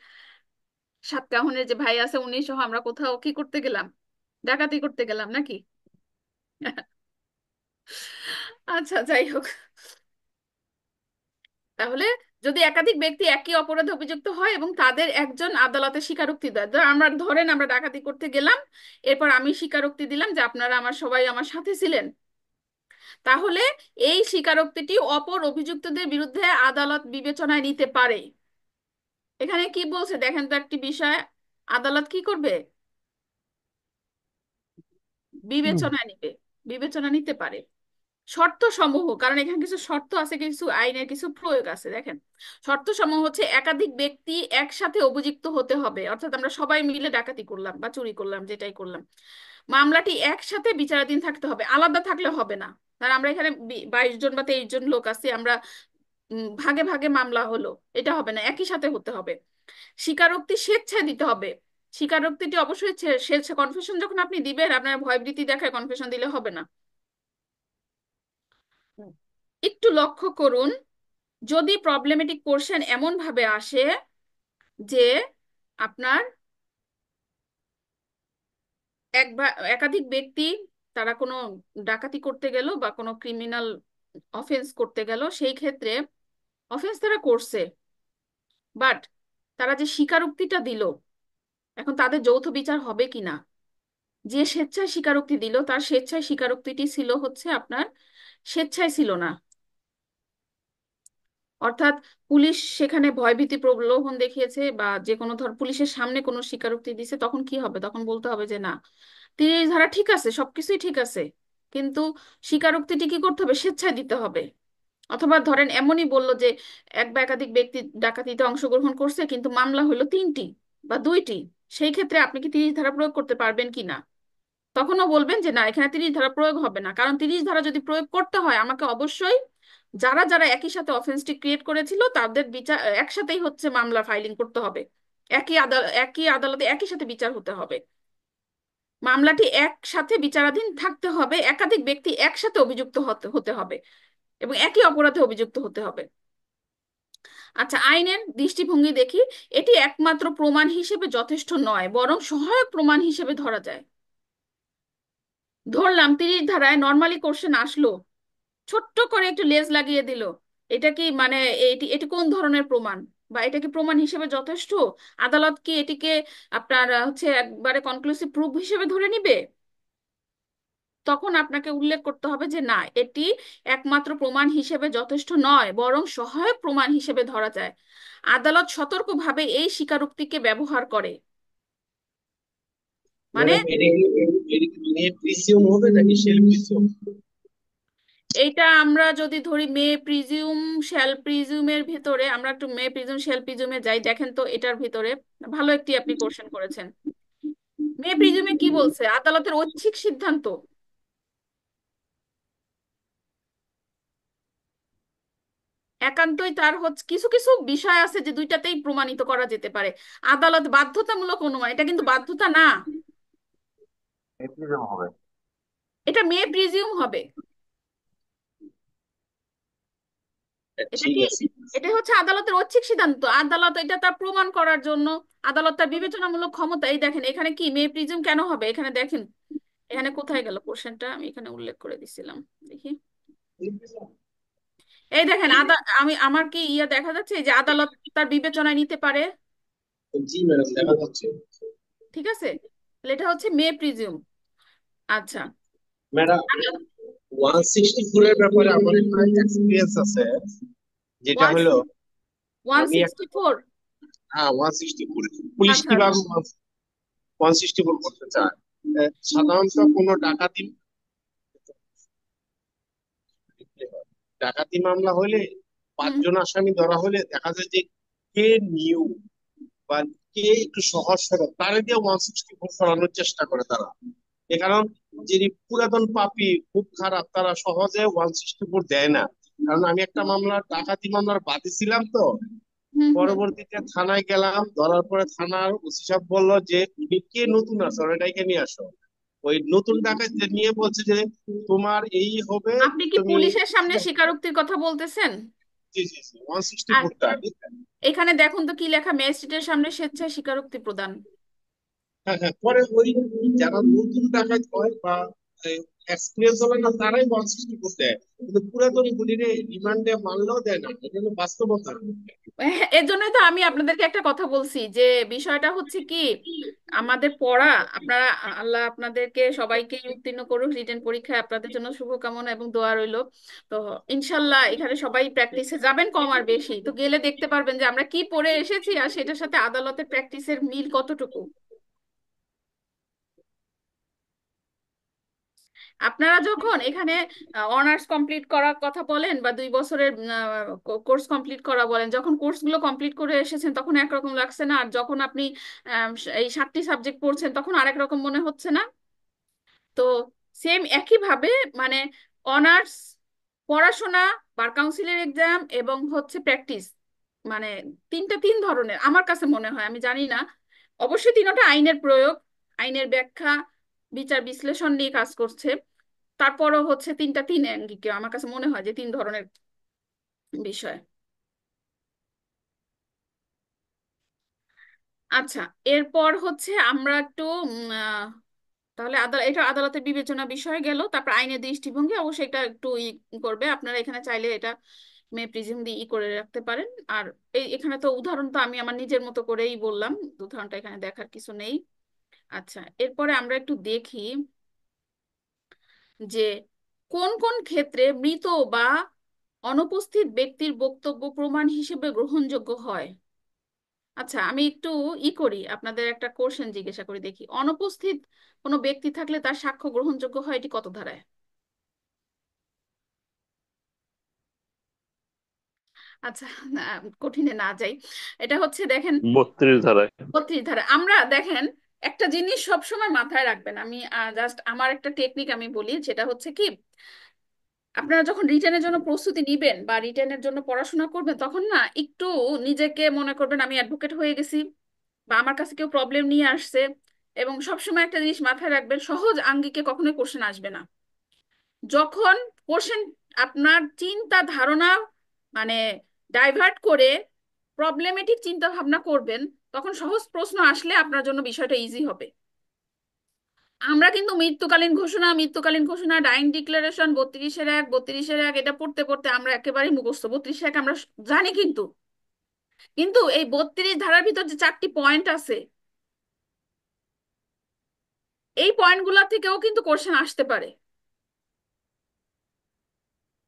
সাতকাহনের যে ভাই আছে উনি সহ, আমরা কোথাও কি করতে গেলাম, ডাকাতি করতে গেলাম নাকি? আচ্ছা, যাই হোক, তাহলে যদি একাধিক ব্যক্তি একই অপরাধে অভিযুক্ত হয় এবং তাদের একজন আদালতে স্বীকারোক্তি দেয়, আমরা ধরেন আমরা ডাকাতি করতে গেলাম, এরপর আমি স্বীকারোক্তি দিলাম যে আপনারা আমার সবাই আমার সাথে ছিলেন, তাহলে এই স্বীকারোক্তিটি অপর অভিযুক্তদের বিরুদ্ধে আদালত বিবেচনায় নিতে পারে। এখানে কি বলছে দেখেন তো একটি বিষয়, আদালত কি করবে, বিবেচনায় নিবে, বিবেচনা নিতে পারে। শর্ত সমূহ, কারণ এখানে কিছু শর্ত আছে, কিছু আইনের কিছু প্রয়োগ আছে। দেখেন, শর্ত সমূহ হচ্ছে একাধিক ব্যক্তি একসাথে অভিযুক্ত হতে হবে, অর্থাৎ আমরা সবাই মিলে ডাকাতি করলাম বা চুরি করলাম, যেটাই করলাম, মামলাটি একসাথে বিচারাধীন থাকতে হবে, আলাদা থাকলে হবে না। কারণ আমরা এখানে 22 জন বা 23 জন লোক আছি, আমরা ভাগে ভাগে মামলা হলো, এটা হবে না, একই সাথে হতে হবে। স্বীকারোক্তি স্বেচ্ছায় দিতে হবে। স্বীকারোক্তিটি অবশ্যই স্বেচ্ছা, কনফেশন যখন আপনি দিবেন আপনার ভয়ভীতি দেখায় কনফেশন দিলে হবে না। একটু লক্ষ্য করুন, যদি প্রবলেমেটিক কোশ্চেন এমন ভাবে আসে যে আপনার একাধিক ব্যক্তি তারা কোনো ডাকাতি করতে গেল বা কোনো ক্রিমিনাল অফেন্স করতে গেল, সেই ক্ষেত্রে অফেন্স তারা করছে, বাট তারা যে স্বীকারোক্তিটা দিল, এখন তাদের যৌথ বিচার হবে কিনা। যে স্বেচ্ছায় স্বীকারোক্তি দিল তার স্বেচ্ছায় স্বীকারোক্তিটি ছিল হচ্ছে আপনার স্বেচ্ছায় ছিল না, অর্থাৎ পুলিশ সেখানে ভয়ভীতি প্রলোভন দেখিয়েছে বা যে কোনো পুলিশের সামনে কোনো স্বীকারোক্তি দিছে, তখন কি হবে, তখন বলতে হবে যে না, 30 ধারা ঠিক আছে, সবকিছুই ঠিক আছে, কিন্তু স্বীকারোক্তিটি কি করতে হবে, স্বেচ্ছায় দিতে হবে। অথবা ধরেন এমনই বললো যে এক বা একাধিক ব্যক্তি ডাকাতিতে অংশগ্রহণ করছে কিন্তু মামলা হলো 3টি বা 2টি, সেই ক্ষেত্রে আপনি কি 30 ধারা প্রয়োগ করতে পারবেন কি না। তখনও বলবেন যে না, এখানে 30 ধারা প্রয়োগ হবে না, কারণ 30 ধারা যদি প্রয়োগ করতে হয় আমাকে অবশ্যই যারা যারা একই সাথে অফেন্সটি ক্রিয়েট করেছিল তাদের বিচার একসাথেই হচ্ছে মামলা ফাইলিং করতে হবে, একই আদালতে একই সাথে বিচার হতে হবে, মামলাটি একসাথে বিচারাধীন থাকতে হবে, একাধিক ব্যক্তি একসাথে অভিযুক্ত হতে হতে হবে এবং একই অপরাধে অভিযুক্ত হতে হবে। আচ্ছা, আইনের দৃষ্টিভঙ্গি দেখি, এটি একমাত্র প্রমাণ হিসেবে যথেষ্ট নয়, বরং সহায়ক প্রমাণ হিসেবে ধরা যায়। ধরলাম 30 ধারায় নর্মালি কোশ্চেন আসলো, ছোট্ট করে একটু লেজ লাগিয়ে দিল, এটা কি মানে এটি এটি কোন ধরনের প্রমাণ, বা এটা কি প্রমাণ হিসেবে যথেষ্ট, আদালত কি এটিকে আপনার হচ্ছে একবারে কনক্লুসিভ প্রুফ হিসেবে ধরে নিবে, তখন আপনাকে উল্লেখ করতে হবে যে না, এটি একমাত্র প্রমাণ হিসেবে যথেষ্ট নয়, বরং সহায়ক প্রমাণ হিসেবে ধরা যায়। আদালত সতর্কভাবে এই স্বীকারোক্তিকে ব্যবহার করে, মানে ম্যাডাম এটা কি মানে প্রিসিউম হবে নাকি শেল প্রিসিউম? এইটা আমরা যদি ধরি মে প্রিজিউম শ্যাল প্রিজিউমের ভিতরে, আমরা একটু মে প্রিজিউম শ্যাল প্রিজিউমে যাই, দেখেন তো এটার ভিতরে ভালো একটি আপনি কোশ্চেন করেছেন। মে প্রিজিউমে কি বলছে, আদালতের ঐচ্ছিক সিদ্ধান্ত, একান্তই তার হচ্ছে কিছু কিছু বিষয় আছে যে দুইটাতেই প্রমাণিত করা যেতে পারে। আদালত বাধ্যতামূলক অনুমান, এটা কিন্তু বাধ্যতা না, এপ্রিজম হবে। এটা মে প্রিজিউম হবে। এটা ঠিক কি, আছে। এটা হচ্ছে আদালতের ঐচ্ছিক সিদ্ধান্ত, আদালত এটা তার প্রমাণ করার জন্য, আদালত তার বিবেচনামূলক ক্ষমতা। এই দেখেন এখানে কি মে প্রিজিউম কেন হবে, এখানে দেখেন, এখানে কোথায় গেল কোশ্চেনটা, আমি এখানে উল্লেখ করে দিছিলাম, দেখি, এই দেখেন আমি আমার কি ইয়া দেখা যাচ্ছে, এই যে আদালত তার বিবেচনায় নিতে পারে, জি ম্যাডাম, দেখা যাচ্ছে। ঠিক আছে, তাহলে এটা হচ্ছে মে প্রিজিউম। আচ্ছা, ম্যাডাম 164 এর ব্যাপারে আমার একটা এক্সপিরিয়েন্স আছে, যেটা ওয়ান হলো ওয়ান আমি সিক্সটি ফোর 164 পুলিশ আচ্ছা কিভাবে 164 করতে চায়। সাধারণত কোনো ডাকাতি মামলা হলে হুম 5 জন আসামি ধরা হলে দেখা যায় যে কে নিউ বা কে একটু সহজ সরল তারা দিয়ে 164 সরানোর চেষ্টা করে তারা। এ কারণ যিনি পুরাতন পাপী খুব খারাপ তারা সহজে 164 দেয় না। কারণ আমি একটা মামলা ডাকাতি মামলার বাদী ছিলাম তো, হুম হুম পরবর্তীতে থানায় গেলাম, ধরার পরে থানার ওসি সাহেব বললো যে তুমি কে নতুন আছো এটাকে নিয়ে আসো। ওই নতুন ডাকাত নিয়ে বলছে যে তোমার এই হবে, আপনি কি তুমি পুলিশের সামনে স্বীকারোক্তির কথা বলতেছেন? জি জি জি 164টা। এখানে দেখুন তো কি লেখা, ম্যাজিস্ট্রেটের সামনে স্বেচ্ছায় স্বীকারোক্তি প্রদান। হ্যাঁ হ্যাঁ, পরে ওই যারা নতুন ডাকাত হয় বা এক্সপিরিয়েন্স হবে না তারাই 164 দেয়, কিন্তু পুরাতন গুলিরে রিমান্ডে মানলেও দেয় না, এটা হলো বাস্তবতা। হ্যাঁ, এর জন্যই তো আমি আপনাদেরকে একটা কথা বলছি যে বিষয়টা হচ্ছে কি, আমাদের পড়া, আপনারা, আল্লাহ আপনাদেরকে সবাইকে উত্তীর্ণ করুক রিটেন পরীক্ষায়, আপনাদের জন্য শুভকামনা এবং দোয়া রইল। তো ইনশাল্লাহ এখানে সবাই প্র্যাকটিসে যাবেন কম আর বেশি, তো গেলে দেখতে পারবেন যে আমরা কি পড়ে এসেছি আর সেটার সাথে আদালতের প্র্যাকটিসের মিল কতটুকু। আপনারা যখন এখানে অনার্স কমপ্লিট করার কথা বলেন বা 2 বছরের কোর্স কমপ্লিট করা বলেন, যখন কোর্সগুলো কমপ্লিট করে এসেছেন তখন একরকম লাগছে না, আর যখন আপনি এই 7টি সাবজেক্ট পড়ছেন তখন আরেক রকম মনে হচ্ছে না? তো সেম একইভাবে মানে অনার্স পড়াশোনা, বার কাউন্সিলের এক্সাম এবং হচ্ছে প্র্যাকটিস, মানে তিন ধরনের আমার কাছে মনে হয়, আমি জানি না। অবশ্যই তিনটা আইনের প্রয়োগ, আইনের ব্যাখ্যা, বিচার বিশ্লেষণ নিয়ে কাজ করছে। তারপরও হচ্ছে তিন আঙ্গিকে আমার কাছে মনে হয় যে 3 ধরনের বিষয়। আচ্ছা, এরপর হচ্ছে আমরা একটু তাহলে এটা আদালতের বিবেচনা বিষয় গেল। তারপর আইনের দৃষ্টিভঙ্গি অবশ্যই এটা একটু করবে, আপনারা এখানে চাইলে এটা মে প্রিজিম দিয়ে করে রাখতে পারেন। আর এখানে তো উদাহরণ তো আমি আমার নিজের মতো করেই বললাম, উদাহরণটা এখানে দেখার কিছু নেই। আচ্ছা, এরপরে আমরা একটু দেখি যে কোন কোন ক্ষেত্রে মৃত বা অনুপস্থিত ব্যক্তির বক্তব্য প্রমাণ হিসেবে গ্রহণযোগ্য হয়। আচ্ছা, আমি একটু করি, আপনাদের একটা কোশ্চেন জিজ্ঞাসা করি, দেখি অনুপস্থিত কোনো ব্যক্তি থাকলে তার সাক্ষ্য গ্রহণযোগ্য হয় এটি কত ধারায়? আচ্ছা, না, কঠিনে না যাই। এটা হচ্ছে দেখেন 32 ধারায়। 32 ধারা। আমরা দেখেন একটা জিনিস সব সময় মাথায় রাখবেন, আমি জাস্ট আমার একটা টেকনিক আমি বলি, যেটা হচ্ছে কি, আপনারা যখন রিটেনের জন্য প্রস্তুতি নিবেন বা রিটেনের জন্য পড়াশোনা করবেন তখন না একটু নিজেকে মনে করবেন আমি অ্যাডভোকেট হয়ে গেছি বা আমার কাছে কেউ প্রবলেম নিয়ে আসছে। এবং সবসময় একটা জিনিস মাথায় রাখবেন, সহজ আঙ্গিকে কখনোই কোশ্চেন আসবে না। যখন কোশ্চেন আপনার চিন্তা ধারণা মানে ডাইভার্ট করে প্রবলেমেটিক চিন্তা ভাবনা করবেন, তখন সহজ প্রশ্ন আসলে আপনার জন্য বিষয়টা ইজি হবে। আমরা কিন্তু মৃত্যুকালীন ঘোষণা, ডাইং ডিক্লারেশন, 32-এর 1, 32-এর 1 এটা পড়তে পড়তে আমরা একেবারেই মুখস্থ। 32-এর 1 আমরা জানি, কিন্তু কিন্তু এই 32 ধারার ভিতর যে 4টি পয়েন্ট আছে, এই পয়েন্টগুলো থেকেও কিন্তু কোশ্চেন আসতে পারে।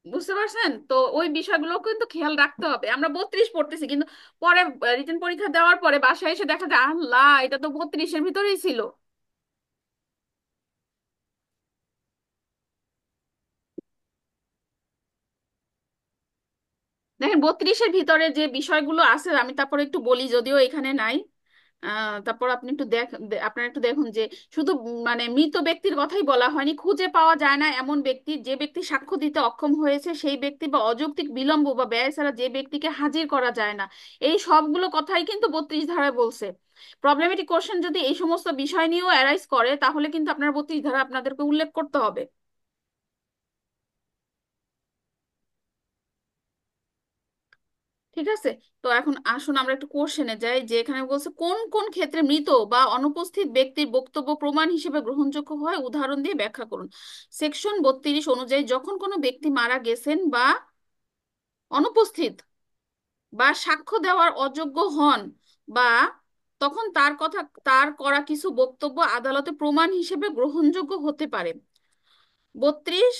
বুঝতে পারছেন তো? ওই বিষয়গুলো কিন্তু খেয়াল রাখতে হবে। আমরা 32 পড়তেছি, কিন্তু পরে রিটেন পরীক্ষা দেওয়ার পরে বাসায় এসে দেখা যায় আল্লাহ, এটা তো 32-এর ভিতরেই ছিল। দেখেন 32-এর ভিতরে যে বিষয়গুলো আছে আমি তারপরে একটু বলি, যদিও এখানে নাই। তারপর আপনি একটু আপনারা একটু দেখুন যে শুধু মানে মৃত ব্যক্তির কথাই বলা হয়নি, খুঁজে পাওয়া যায় না এমন ব্যক্তি, যে ব্যক্তি সাক্ষ্য দিতে অক্ষম হয়েছে সেই ব্যক্তি, বা অযৌক্তিক বিলম্ব বা ব্যয় ছাড়া যে ব্যক্তিকে হাজির করা যায় না, এই সবগুলো কথাই কিন্তু 32 ধারায় বলছে। প্রবলেমেটিক কোশ্চেন যদি এই সমস্ত বিষয় নিয়েও অ্যারাইজ করে তাহলে কিন্তু আপনার 32 ধারা আপনাদেরকে উল্লেখ করতে হবে। ঠিক আছে? তো এখন আসুন আমরা একটু কোশ্চেনে যাই, যে এখানে বলছে কোন কোন ক্ষেত্রে মৃত বা অনুপস্থিত ব্যক্তির বক্তব্য প্রমাণ হিসেবে গ্রহণযোগ্য হয় উদাহরণ দিয়ে ব্যাখ্যা করুন। সেকশন 32 অনুযায়ী যখন কোনো ব্যক্তি মারা গেছেন বা অনুপস্থিত বা সাক্ষ্য দেওয়ার অযোগ্য হন, বা তখন তার করা কিছু বক্তব্য আদালতে প্রমাণ হিসেবে গ্রহণযোগ্য হতে পারে। 32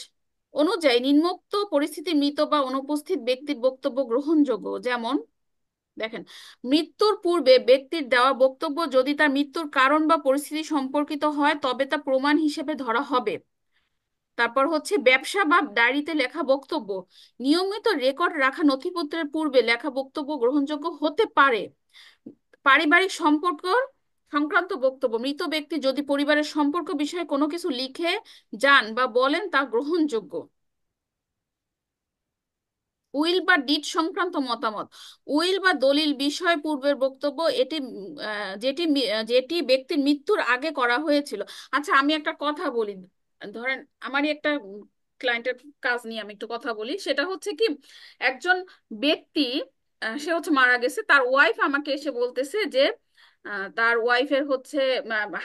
অনুযায়ী নিম্নোক্ত পরিস্থিতি মৃত বা অনুপস্থিত ব্যক্তির বক্তব্য গ্রহণযোগ্য, যেমন দেখেন, মৃত্যুর পূর্বে ব্যক্তির দেওয়া বক্তব্য যদি তার মৃত্যুর কারণ বা পরিস্থিতি সম্পর্কিত হয় তবে তা প্রমাণ হিসেবে ধরা হবে। তারপর হচ্ছে ব্যবসা বা ডায়েরিতে লেখা বক্তব্য, নিয়মিত রেকর্ড রাখা নথিপত্রের পূর্বে লেখা বক্তব্য গ্রহণযোগ্য হতে পারে। পারিবারিক সম্পর্ক সংক্রান্ত বক্তব্য, মৃত ব্যক্তি যদি পরিবারের সম্পর্ক বিষয়ে কোনো কিছু লিখে যান বা বলেন তা গ্রহণযোগ্য। উইল বা ডিড সংক্রান্ত মতামত, উইল বা দলিল বিষয় পূর্বের বক্তব্য, এটি যেটি ব্যক্তির মৃত্যুর আগে করা হয়েছিল। আচ্ছা, আমি একটা কথা বলি, ধরেন আমারই একটা ক্লায়েন্টের কাজ নিয়ে আমি একটু কথা বলি। সেটা হচ্ছে কি, একজন ব্যক্তি সে হচ্ছে মারা গেছে, তার ওয়াইফ আমাকে এসে বলতেছে যে তার ওয়াইফের হচ্ছে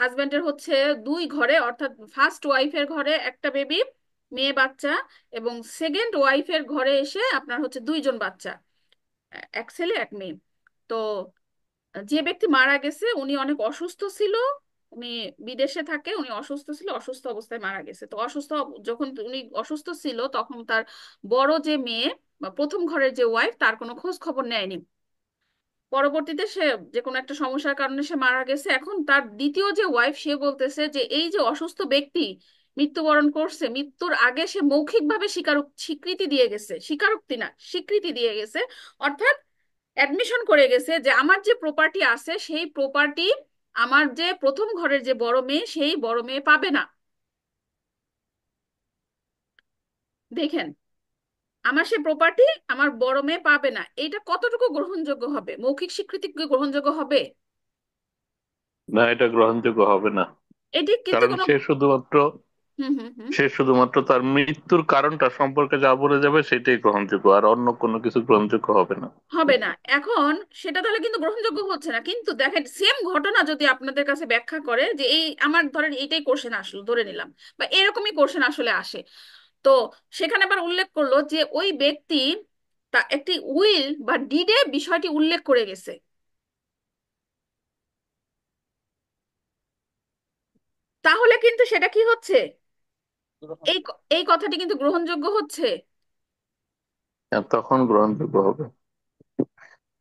হাজবেন্ডের হচ্ছে 2 ঘরে, অর্থাৎ ফার্স্ট ওয়াইফের ঘরে একটা বেবি, মেয়ে বাচ্চা, এবং সেকেন্ড ওয়াইফের ঘরে এসে আপনার হচ্ছে 2জন বাচ্চা, এক ছেলে এক মেয়ে। তো যে ব্যক্তি মারা গেছে উনি অনেক অসুস্থ ছিল, উনি বিদেশে থাকে, উনি অসুস্থ ছিল, অসুস্থ অবস্থায় মারা গেছে। তো যখন উনি অসুস্থ ছিল তখন তার বড় যে মেয়ে বা প্রথম ঘরের যে ওয়াইফ তার কোনো খোঁজ খবর নেয়নি। পরবর্তীতে সে যে কোনো একটা সমস্যার কারণে সে মারা গেছে। এখন তার দ্বিতীয় যে ওয়াইফ সে বলতেছে যে এই যে অসুস্থ ব্যক্তি মৃত্যুবরণ করছে, মৃত্যুর আগে সে মৌখিকভাবে স্বীকৃতি দিয়ে গেছে, স্বীকারোক্তি না, স্বীকৃতি দিয়ে গেছে, অর্থাৎ অ্যাডমিশন করে গেছে যে আমার যে প্রপার্টি আছে সেই প্রপার্টি আমার যে প্রথম ঘরের যে বড় মেয়ে সেই বড় মেয়ে পাবে না। দেখেন, আমার সে প্রপার্টি আমার বড় মেয়ে পাবে না, এটা কতটুকু গ্রহণযোগ্য হবে? মৌখিক স্বীকৃতি কি গ্রহণযোগ্য হবে? না, এটা গ্রহণযোগ্য হবে না। এটি কিন্তু কারণ কোনো হুম হুম হুম সে শুধুমাত্র তার মৃত্যুর কারণটা সম্পর্কে যা বলে যাবে সেটাই গ্রহণযোগ্য, আর অন্য কোনো কিছু গ্রহণযোগ্য হবে না। হবে না। এখন সেটা তাহলে কিন্তু গ্রহণযোগ্য হচ্ছে না। কিন্তু দেখেন, সেম ঘটনা যদি আপনাদের কাছে ব্যাখ্যা করে যে এই আমার ধরেন এইটাই কোশ্চেন আসলো, ধরে নিলাম, বা এরকমই কোশ্চেন আসলে আসে, তো সেখানে আবার উল্লেখ করলো যে ওই ব্যক্তি তা একটি উইল বা ডিডে বিষয়টি উল্লেখ করে গেছে, তাহলে কিন্তু সেটা কি হচ্ছে? এই কথাটি কিন্তু গ্রহণযোগ্য হচ্ছে। আর তখন গ্রহণযোগ্য হবে।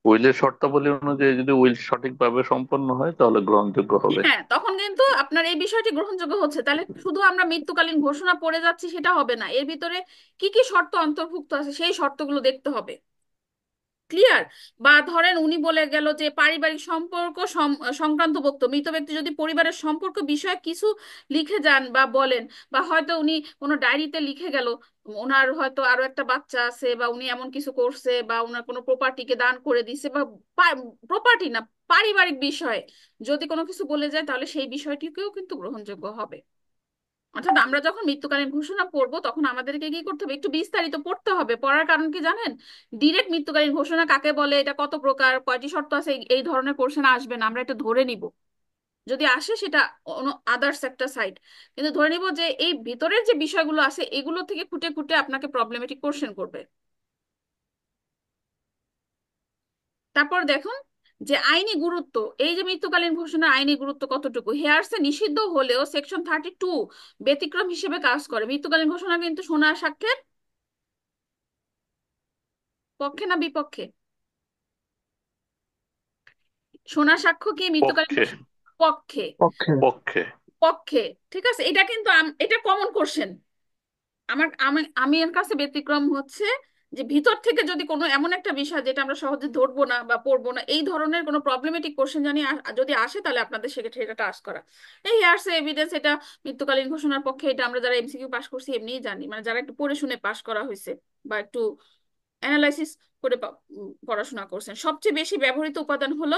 উইলের শর্তাবলী অনুযায়ী যদি উইল সঠিকভাবে সম্পন্ন হয় তাহলে গ্রহণযোগ্য হবে। হ্যাঁ, তখন কিন্তু আপনার এই বিষয়টি গ্রহণযোগ্য হচ্ছে। তাহলে শুধু আমরা মৃত্যুকালীন ঘোষণা পড়ে যাচ্ছি সেটা হবে না, এর ভিতরে কি কি শর্ত অন্তর্ভুক্ত আছে সেই শর্তগুলো দেখতে হবে। ক্লিয়ার? বা ধরেন উনি বলে গেল যে পারিবারিক সম্পর্ক সংক্রান্ত বক্তব্য, মৃত ব্যক্তি যদি পরিবারের সম্পর্ক বিষয়ে কিছু লিখে যান বা বলেন, বা হয়তো উনি কোনো ডায়েরিতে লিখে গেল ওনার হয়তো আরো একটা বাচ্চা আছে, বা উনি এমন কিছু করছে, বা ওনার কোনো প্রপার্টিকে দান করে দিছে, বা প্রপার্টি না, পারিবারিক বিষয়ে যদি কোনো কিছু বলে যায় তাহলে সেই বিষয়টিকেও কিন্তু গ্রহণযোগ্য হবে। অর্থাৎ আমরা যখন মৃত্যুকালীন ঘোষণা পড়বো তখন আমাদেরকে কি করতে হবে? একটু বিস্তারিত পড়তে হবে। পড়ার কারণ কি জানেন? ডিরেক্ট মৃত্যুকালীন ঘোষণা কাকে বলে, এটা কত প্রকার, কয়টি শর্ত আছে, এই ধরনের কোশ্চেন আসবে না, আমরা এটা ধরে নিব। যদি আসে সেটা আদার্স একটা সাইড, কিন্তু ধরে নিব যে এই ভিতরের যে বিষয়গুলো আছে এগুলো থেকে খুঁটে খুঁটে আপনাকে প্রবলেমেটিক কোশ্চেন করবে। তারপর দেখুন যে আইনি গুরুত্ব, এই যে মৃত্যুকালীন ঘোষণার আইনি গুরুত্ব কতটুকু। হেয়ারসে নিষিদ্ধ হলেও সেকশন 32 ব্যতিক্রম হিসেবে কাজ করে। মৃত্যুকালীন ঘোষণা কিন্তু সোনা সাক্ষ্যের পক্ষে না বিপক্ষে? সোনা সাক্ষ্য কি মৃত্যুকালীন পক্ষে। পক্ষে? পক্ষে। পক্ষে। পক্ষে। ঠিক আছে, এটা কিন্তু এটা কমন কোশ্চেন। আমার আমি আমি এর কাছে ব্যতিক্রম হচ্ছে যে ভিতর থেকে যদি কোনো এমন একটা বিষয় যেটা আমরা সহজে ধরবো না বা পড়বো না, এই ধরনের কোনো প্রবলেমেটিক কোশ্চেন জানি যদি আসে তাহলে আপনাদের সেক্ষেত্রে এটা টাস্ক করা। এই হেয়ারস এভিডেন্স, এটা মৃত্যুকালীন ঘোষণার পক্ষে, এটা আমরা যারা এমসিকিউ পাস করছি এমনিই জানি, মানে যারা একটু পড়ে শুনে পাস করা হয়েছে বা একটু অ্যানালাইসিস করে পড়াশোনা করছেন। সবচেয়ে বেশি ব্যবহৃত উপাদান হলো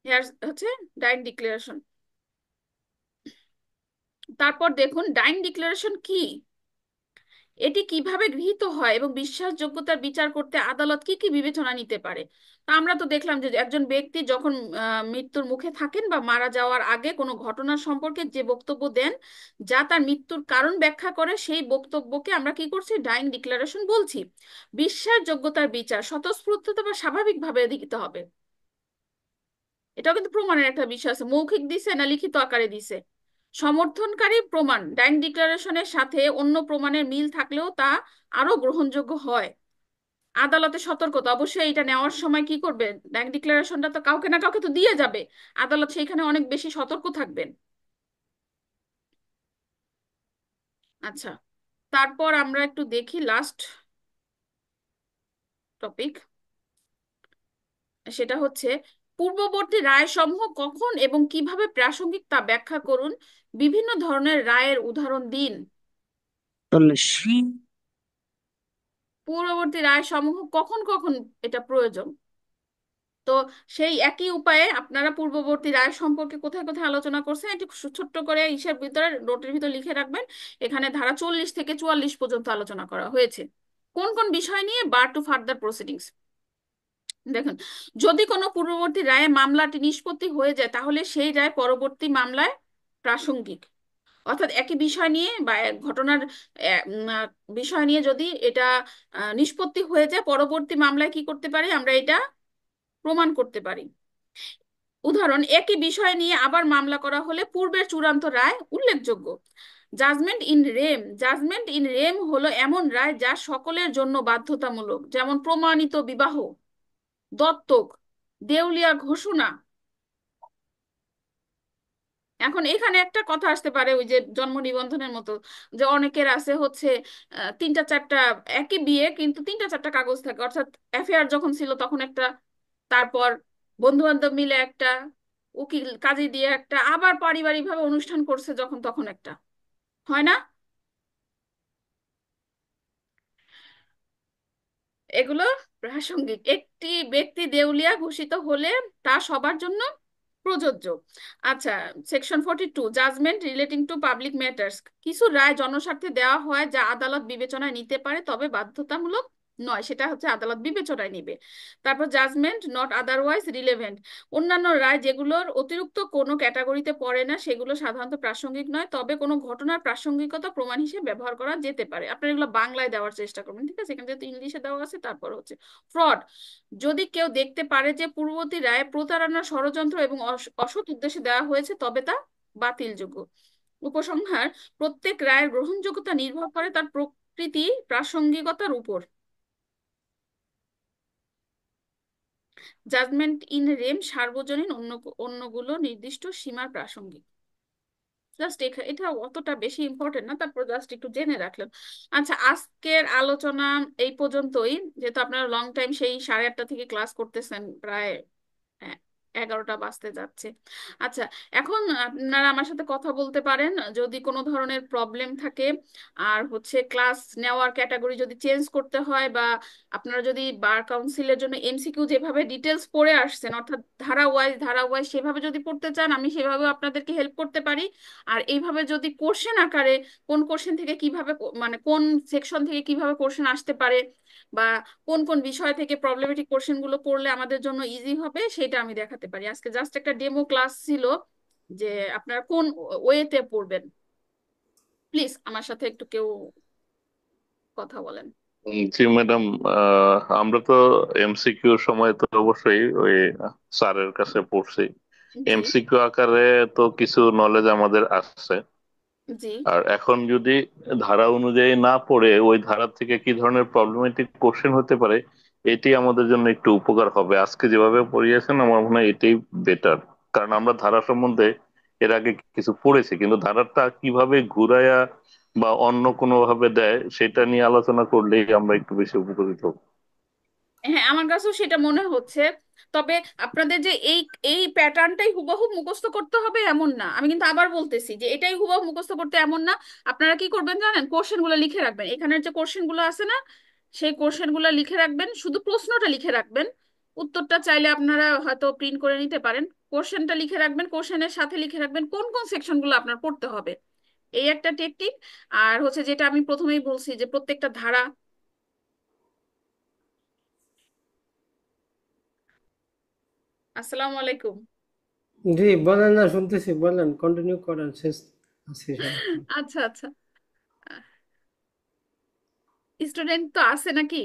হেয়ার হচ্ছে ডাইং ডিক্লারেশন। তারপর দেখুন ডাইং ডিক্লারেশন কি, এটি কিভাবে গৃহীত হয় এবং বিশ্বাসযোগ্যতার বিচার করতে আদালত কি কি বিবেচনা নিতে পারে। তা আমরা তো দেখলাম যে একজন ব্যক্তি যখন মৃত্যুর মুখে থাকেন বা মারা যাওয়ার আগে কোনো ঘটনা সম্পর্কে যে বক্তব্য দেন যা তার মৃত্যুর কারণ ব্যাখ্যা করে, সেই বক্তব্যকে আমরা কি করছি? ডাইং ডিক্লারেশন বলছি। বিশ্বাসযোগ্যতার বিচার স্বতঃস্ফূর্ততা বা স্বাভাবিকভাবে দিতে হবে। এটাও কিন্তু প্রমাণের একটা বিষয় আছে, মৌখিক দিছে না লিখিত আকারে দিছে। সমর্থনকারী প্রমাণ, ডাইং ডিক্লারেশনের সাথে অন্য প্রমাণের মিল থাকলেও তা আরো গ্রহণযোগ্য হয়। আদালতে সতর্কতা, অবশ্যই এটা নেওয়ার সময় কি করবে? ডাইং ডিক্লারেশনটা তো কাউকে না কাউকে তো দিয়ে যাবে, আদালত সেইখানে অনেক বেশি সতর্ক থাকবেন। আচ্ছা, তারপর আমরা একটু দেখি লাস্ট টপিক, সেটা হচ্ছে পূর্ববর্তী রায়সমূহ কখন এবং কিভাবে প্রাসঙ্গিক তা ব্যাখ্যা করুন। বিভিন্ন ধরনের রায়ের উদাহরণ দিন। 40। পূর্ববর্তী রায়সমূহ কখন কখন এটা প্রয়োজন। তো সেই একই উপায়ে আপনারা পূর্ববর্তী রায় সম্পর্কে কোথায় কোথায় আলোচনা করছেন একটু ছোট্ট করে হিসেব ভিতরে নোটের ভিতর লিখে রাখবেন। এখানে ধারা 40 থেকে 44 পর্যন্ত আলোচনা করা হয়েছে। কোন কোন বিষয় নিয়ে? বার টু ফার্দার প্রসিডিংস। দেখুন, যদি কোনো পূর্ববর্তী রায়ে মামলাটি নিষ্পত্তি হয়ে যায় তাহলে সেই রায় পরবর্তী মামলায় প্রাসঙ্গিক। অর্থাৎ একই বিষয় নিয়ে বা এক ঘটনার বিষয় নিয়ে যদি এটা নিষ্পত্তি হয়ে যায়, পরবর্তী মামলায় কি করতে পারি আমরা? এটা প্রমাণ করতে পারি। উদাহরণ, একই বিষয় নিয়ে আবার মামলা করা হলে পূর্বের চূড়ান্ত রায় উল্লেখযোগ্য। Judgment in rem, judgment in rem হলো এমন রায় যা সকলের জন্য বাধ্যতামূলক, যেমন প্রমাণিত বিবাহ, দত্তক, দেউলিয়া ঘোষণা, এখন এখানে একটা কথা আসতে পারে ওই যে জন্ম নিবন্ধনের মতো, যে অনেকের আছে হচ্ছে তিনটা চারটা, একই বিয়ে কিন্তু তিনটা চারটা কাগজ থাকে, অর্থাৎ অ্যাফেয়ার যখন ছিল তখন একটা, তারপর বন্ধু বান্ধব মিলে একটা, উকিল কাজী দিয়ে একটা, আবার পারিবারিক ভাবে অনুষ্ঠান করছে যখন তখন একটা, হয় না? এগুলো প্রাসঙ্গিক। একটি ব্যক্তি দেউলিয়া ঘোষিত হলে তা সবার জন্য প্রযোজ্য। আচ্ছা, section 42, judgement relating to public matters. কিছু রায় জনস্বার্থে দেওয়া হয় যা আদালত বিবেচনায় নিতে পারে, তবে বাধ্যতামূলক নয়, সেটা হচ্ছে আদালত বিবেচনায় নিবে। তারপর জাজমেন্ট নট আদারওয়াইজ রিলেভেন্ট, অন্যান্য রায় যেগুলোর অতিরিক্ত কোনো ক্যাটাগরিতে পড়ে না সেগুলো সাধারণত প্রাসঙ্গিক নয়, তবে কোনো ঘটনার প্রাসঙ্গিকতা প্রমাণ হিসেবে ব্যবহার করা যেতে পারে। আপনারা এগুলো বাংলায় দেওয়ার চেষ্টা করবেন, ঠিক আছে? এখানে যেহেতু ইংলিশে দেওয়া আছে। তারপর হচ্ছে ফ্রড, যদি কেউ দেখতে পারে যে পূর্ববর্তী রায়ে প্রতারণার ষড়যন্ত্র এবং অসৎ উদ্দেশ্যে দেওয়া হয়েছে তবে তা বাতিলযোগ্য। উপসংহার, প্রত্যেক রায়ের গ্রহণযোগ্যতা নির্ভর করে তার প্রকৃতি প্রাসঙ্গিকতার উপর। জাজমেন্ট ইন রেম সার্বজনীন, অন্যগুলো নির্দিষ্ট সীমার প্রাসঙ্গিক। জাস্ট এটা অতটা বেশি ইম্পর্টেন্ট না, তারপর জাস্ট একটু জেনে রাখলেন। আচ্ছা, আজকের আলোচনা এই পর্যন্তই, যেহেতু আপনারা লং টাইম সেই 8:30 থেকে ক্লাস করতেছেন, প্রায় হ্যাঁ, 11টা বাজতে যাচ্ছে। আচ্ছা, এখন আপনারা আমার সাথে কথা বলতে পারেন যদি কোনো ধরনের প্রবলেম থাকে, আর হচ্ছে ক্লাস নেওয়ার ক্যাটাগরি যদি চেঞ্জ করতে হয়, বা আপনারা যদি বার কাউন্সিলের জন্য এমসিকিউ যেভাবে ডিটেলস পড়ে আসছেন, অর্থাৎ ধারা ওয়াইজ সেভাবে যদি পড়তে চান, আমি সেভাবে আপনাদেরকে হেল্প করতে পারি। আর এইভাবে যদি কোশ্চেন আকারে কোন কোশ্চেন থেকে কিভাবে মানে কোন সেকশন থেকে কিভাবে কোশ্চেন আসতে পারে, বা কোন কোন বিষয় থেকে প্রবলেমেটিক কোশ্চেন গুলো পড়লে আমাদের জন্য ইজি হবে, সেটা আমি দেখাতে পারি। আজকে জাস্ট একটা ডেমো ক্লাস ছিল যে আপনারা কোন ওয়েতে পড়বেন। প্লিজ আমার সাথে একটু কেউ কথা বলেন। জি ম্যাডাম, আমরা তো এমসিকিউর সময় তো অবশ্যই ওই স্যারের কাছে পড়ছি। জি। এমসিকিউ আকারে তো কিছু নলেজ আমাদের আসছে। জি। আর এখন যদি ধারা অনুযায়ী না পড়ে ওই ধারা থেকে কি ধরনের প্রবলেমেটিক কোশ্চেন হতে পারে, এটি আমাদের জন্য একটু উপকার হবে। আজকে যেভাবে পড়িয়েছেন আমার মনে হয় এটাই বেটার। কারণ আমরা ধারা সম্বন্ধে এর আগে কিছু পড়েছি, কিন্তু ধারাটা কিভাবে ঘুরায়া বা অন্য কোনো ভাবে দেয় সেটা নিয়ে আলোচনা করলেই আমরা একটু বেশি উপকৃত হব। হ্যাঁ, আমার কাছেও সেটা মনে হচ্ছে। তবে আপনাদের যে এই এই প্যাটার্নটাই হুবহু মুখস্থ করতে হবে এমন না, আমি কিন্তু আবার বলতেছি যে এটাই হুবহু মুখস্থ করতে এমন না। আপনারা কি করবেন জানেন, কোশ্চেন গুলো লিখে রাখবেন, এখানের যে কোশ্চেন গুলো আছে না, সেই কোশ্চেন গুলো লিখে রাখবেন, শুধু প্রশ্নটা লিখে রাখবেন। উত্তরটা চাইলে আপনারা হয়তো প্রিন্ট করে নিতে পারেন। কোশ্চেনটা লিখে রাখবেন, কোশ্চেনের সাথে লিখে রাখবেন কোন কোন সেকশন গুলো আপনার পড়তে হবে। এই একটা টেকনিক। আর হচ্ছে যেটা আমি প্রথমেই বলছি যে প্রত্যেকটা ধারা। আসসালামু আলাইকুম। জি বলেন, না শুনতেছি, বলেন, কন্টিনিউ করেন, শেষ আছে সমস্যা। আচ্ছা আচ্ছা, স্টুডেন্ট তো আছে নাকি?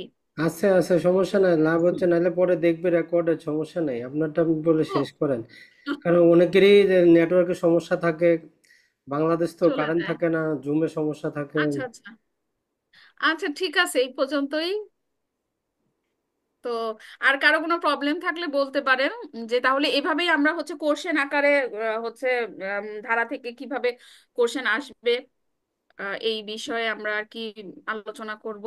আছে আছে, সমস্যা নাই, লাভ হচ্ছে, নাহলে পরে দেখবে রেকর্ডের, সমস্যা নাই, আপনারটা আপনি বলে ও, শেষ করেন। কারণ অনেকেরই নেটওয়ার্কের সমস্যা থাকে, বাংলাদেশ তো চলে কারেন্ট যায়। থাকে না, জুমে সমস্যা থাকে। আচ্ছা আচ্ছা। আচ্ছা ঠিক আছে, এই পর্যন্তই। তো আর কারো কোনো প্রবলেম থাকলে বলতে পারেন। যে তাহলে এভাবেই আমরা হচ্ছে কোশ্চেন আকারে হচ্ছে ধারা থেকে কিভাবে কোশ্চেন আসবে, এই বিষয়ে আমরা আর কি আলোচনা করব।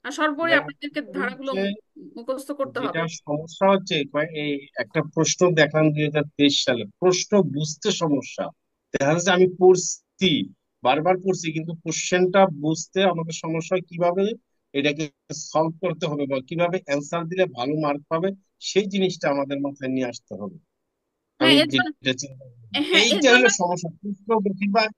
আর সর্বোপরি ম্যাম, আপনাদেরকে ধারাগুলো হচ্ছে মুখস্থ করতে হবে। যেটা সমস্যা হচ্ছে এই একটা প্রশ্ন দেখান 2023 সালে, প্রশ্ন বুঝতে সমস্যা। দেখা যাচ্ছে আমি পড়ছি, বারবার পড়ছি, কিন্তু কোশ্চেনটা বুঝতে আমাদের সমস্যা হয়। কিভাবে এটাকে সলভ করতে হবে বা কিভাবে অ্যান্সার দিলে ভালো মার্ক পাবে, সেই জিনিসটা আমাদের মাথায় নিয়ে আসতে হবে। হ্যাঁ আমি এর জন্য, যেটা চিন্তা করি হ্যাঁ এর এইটা জন্য হলো সমস্যা। প্রশ্ন বেশিরভাগ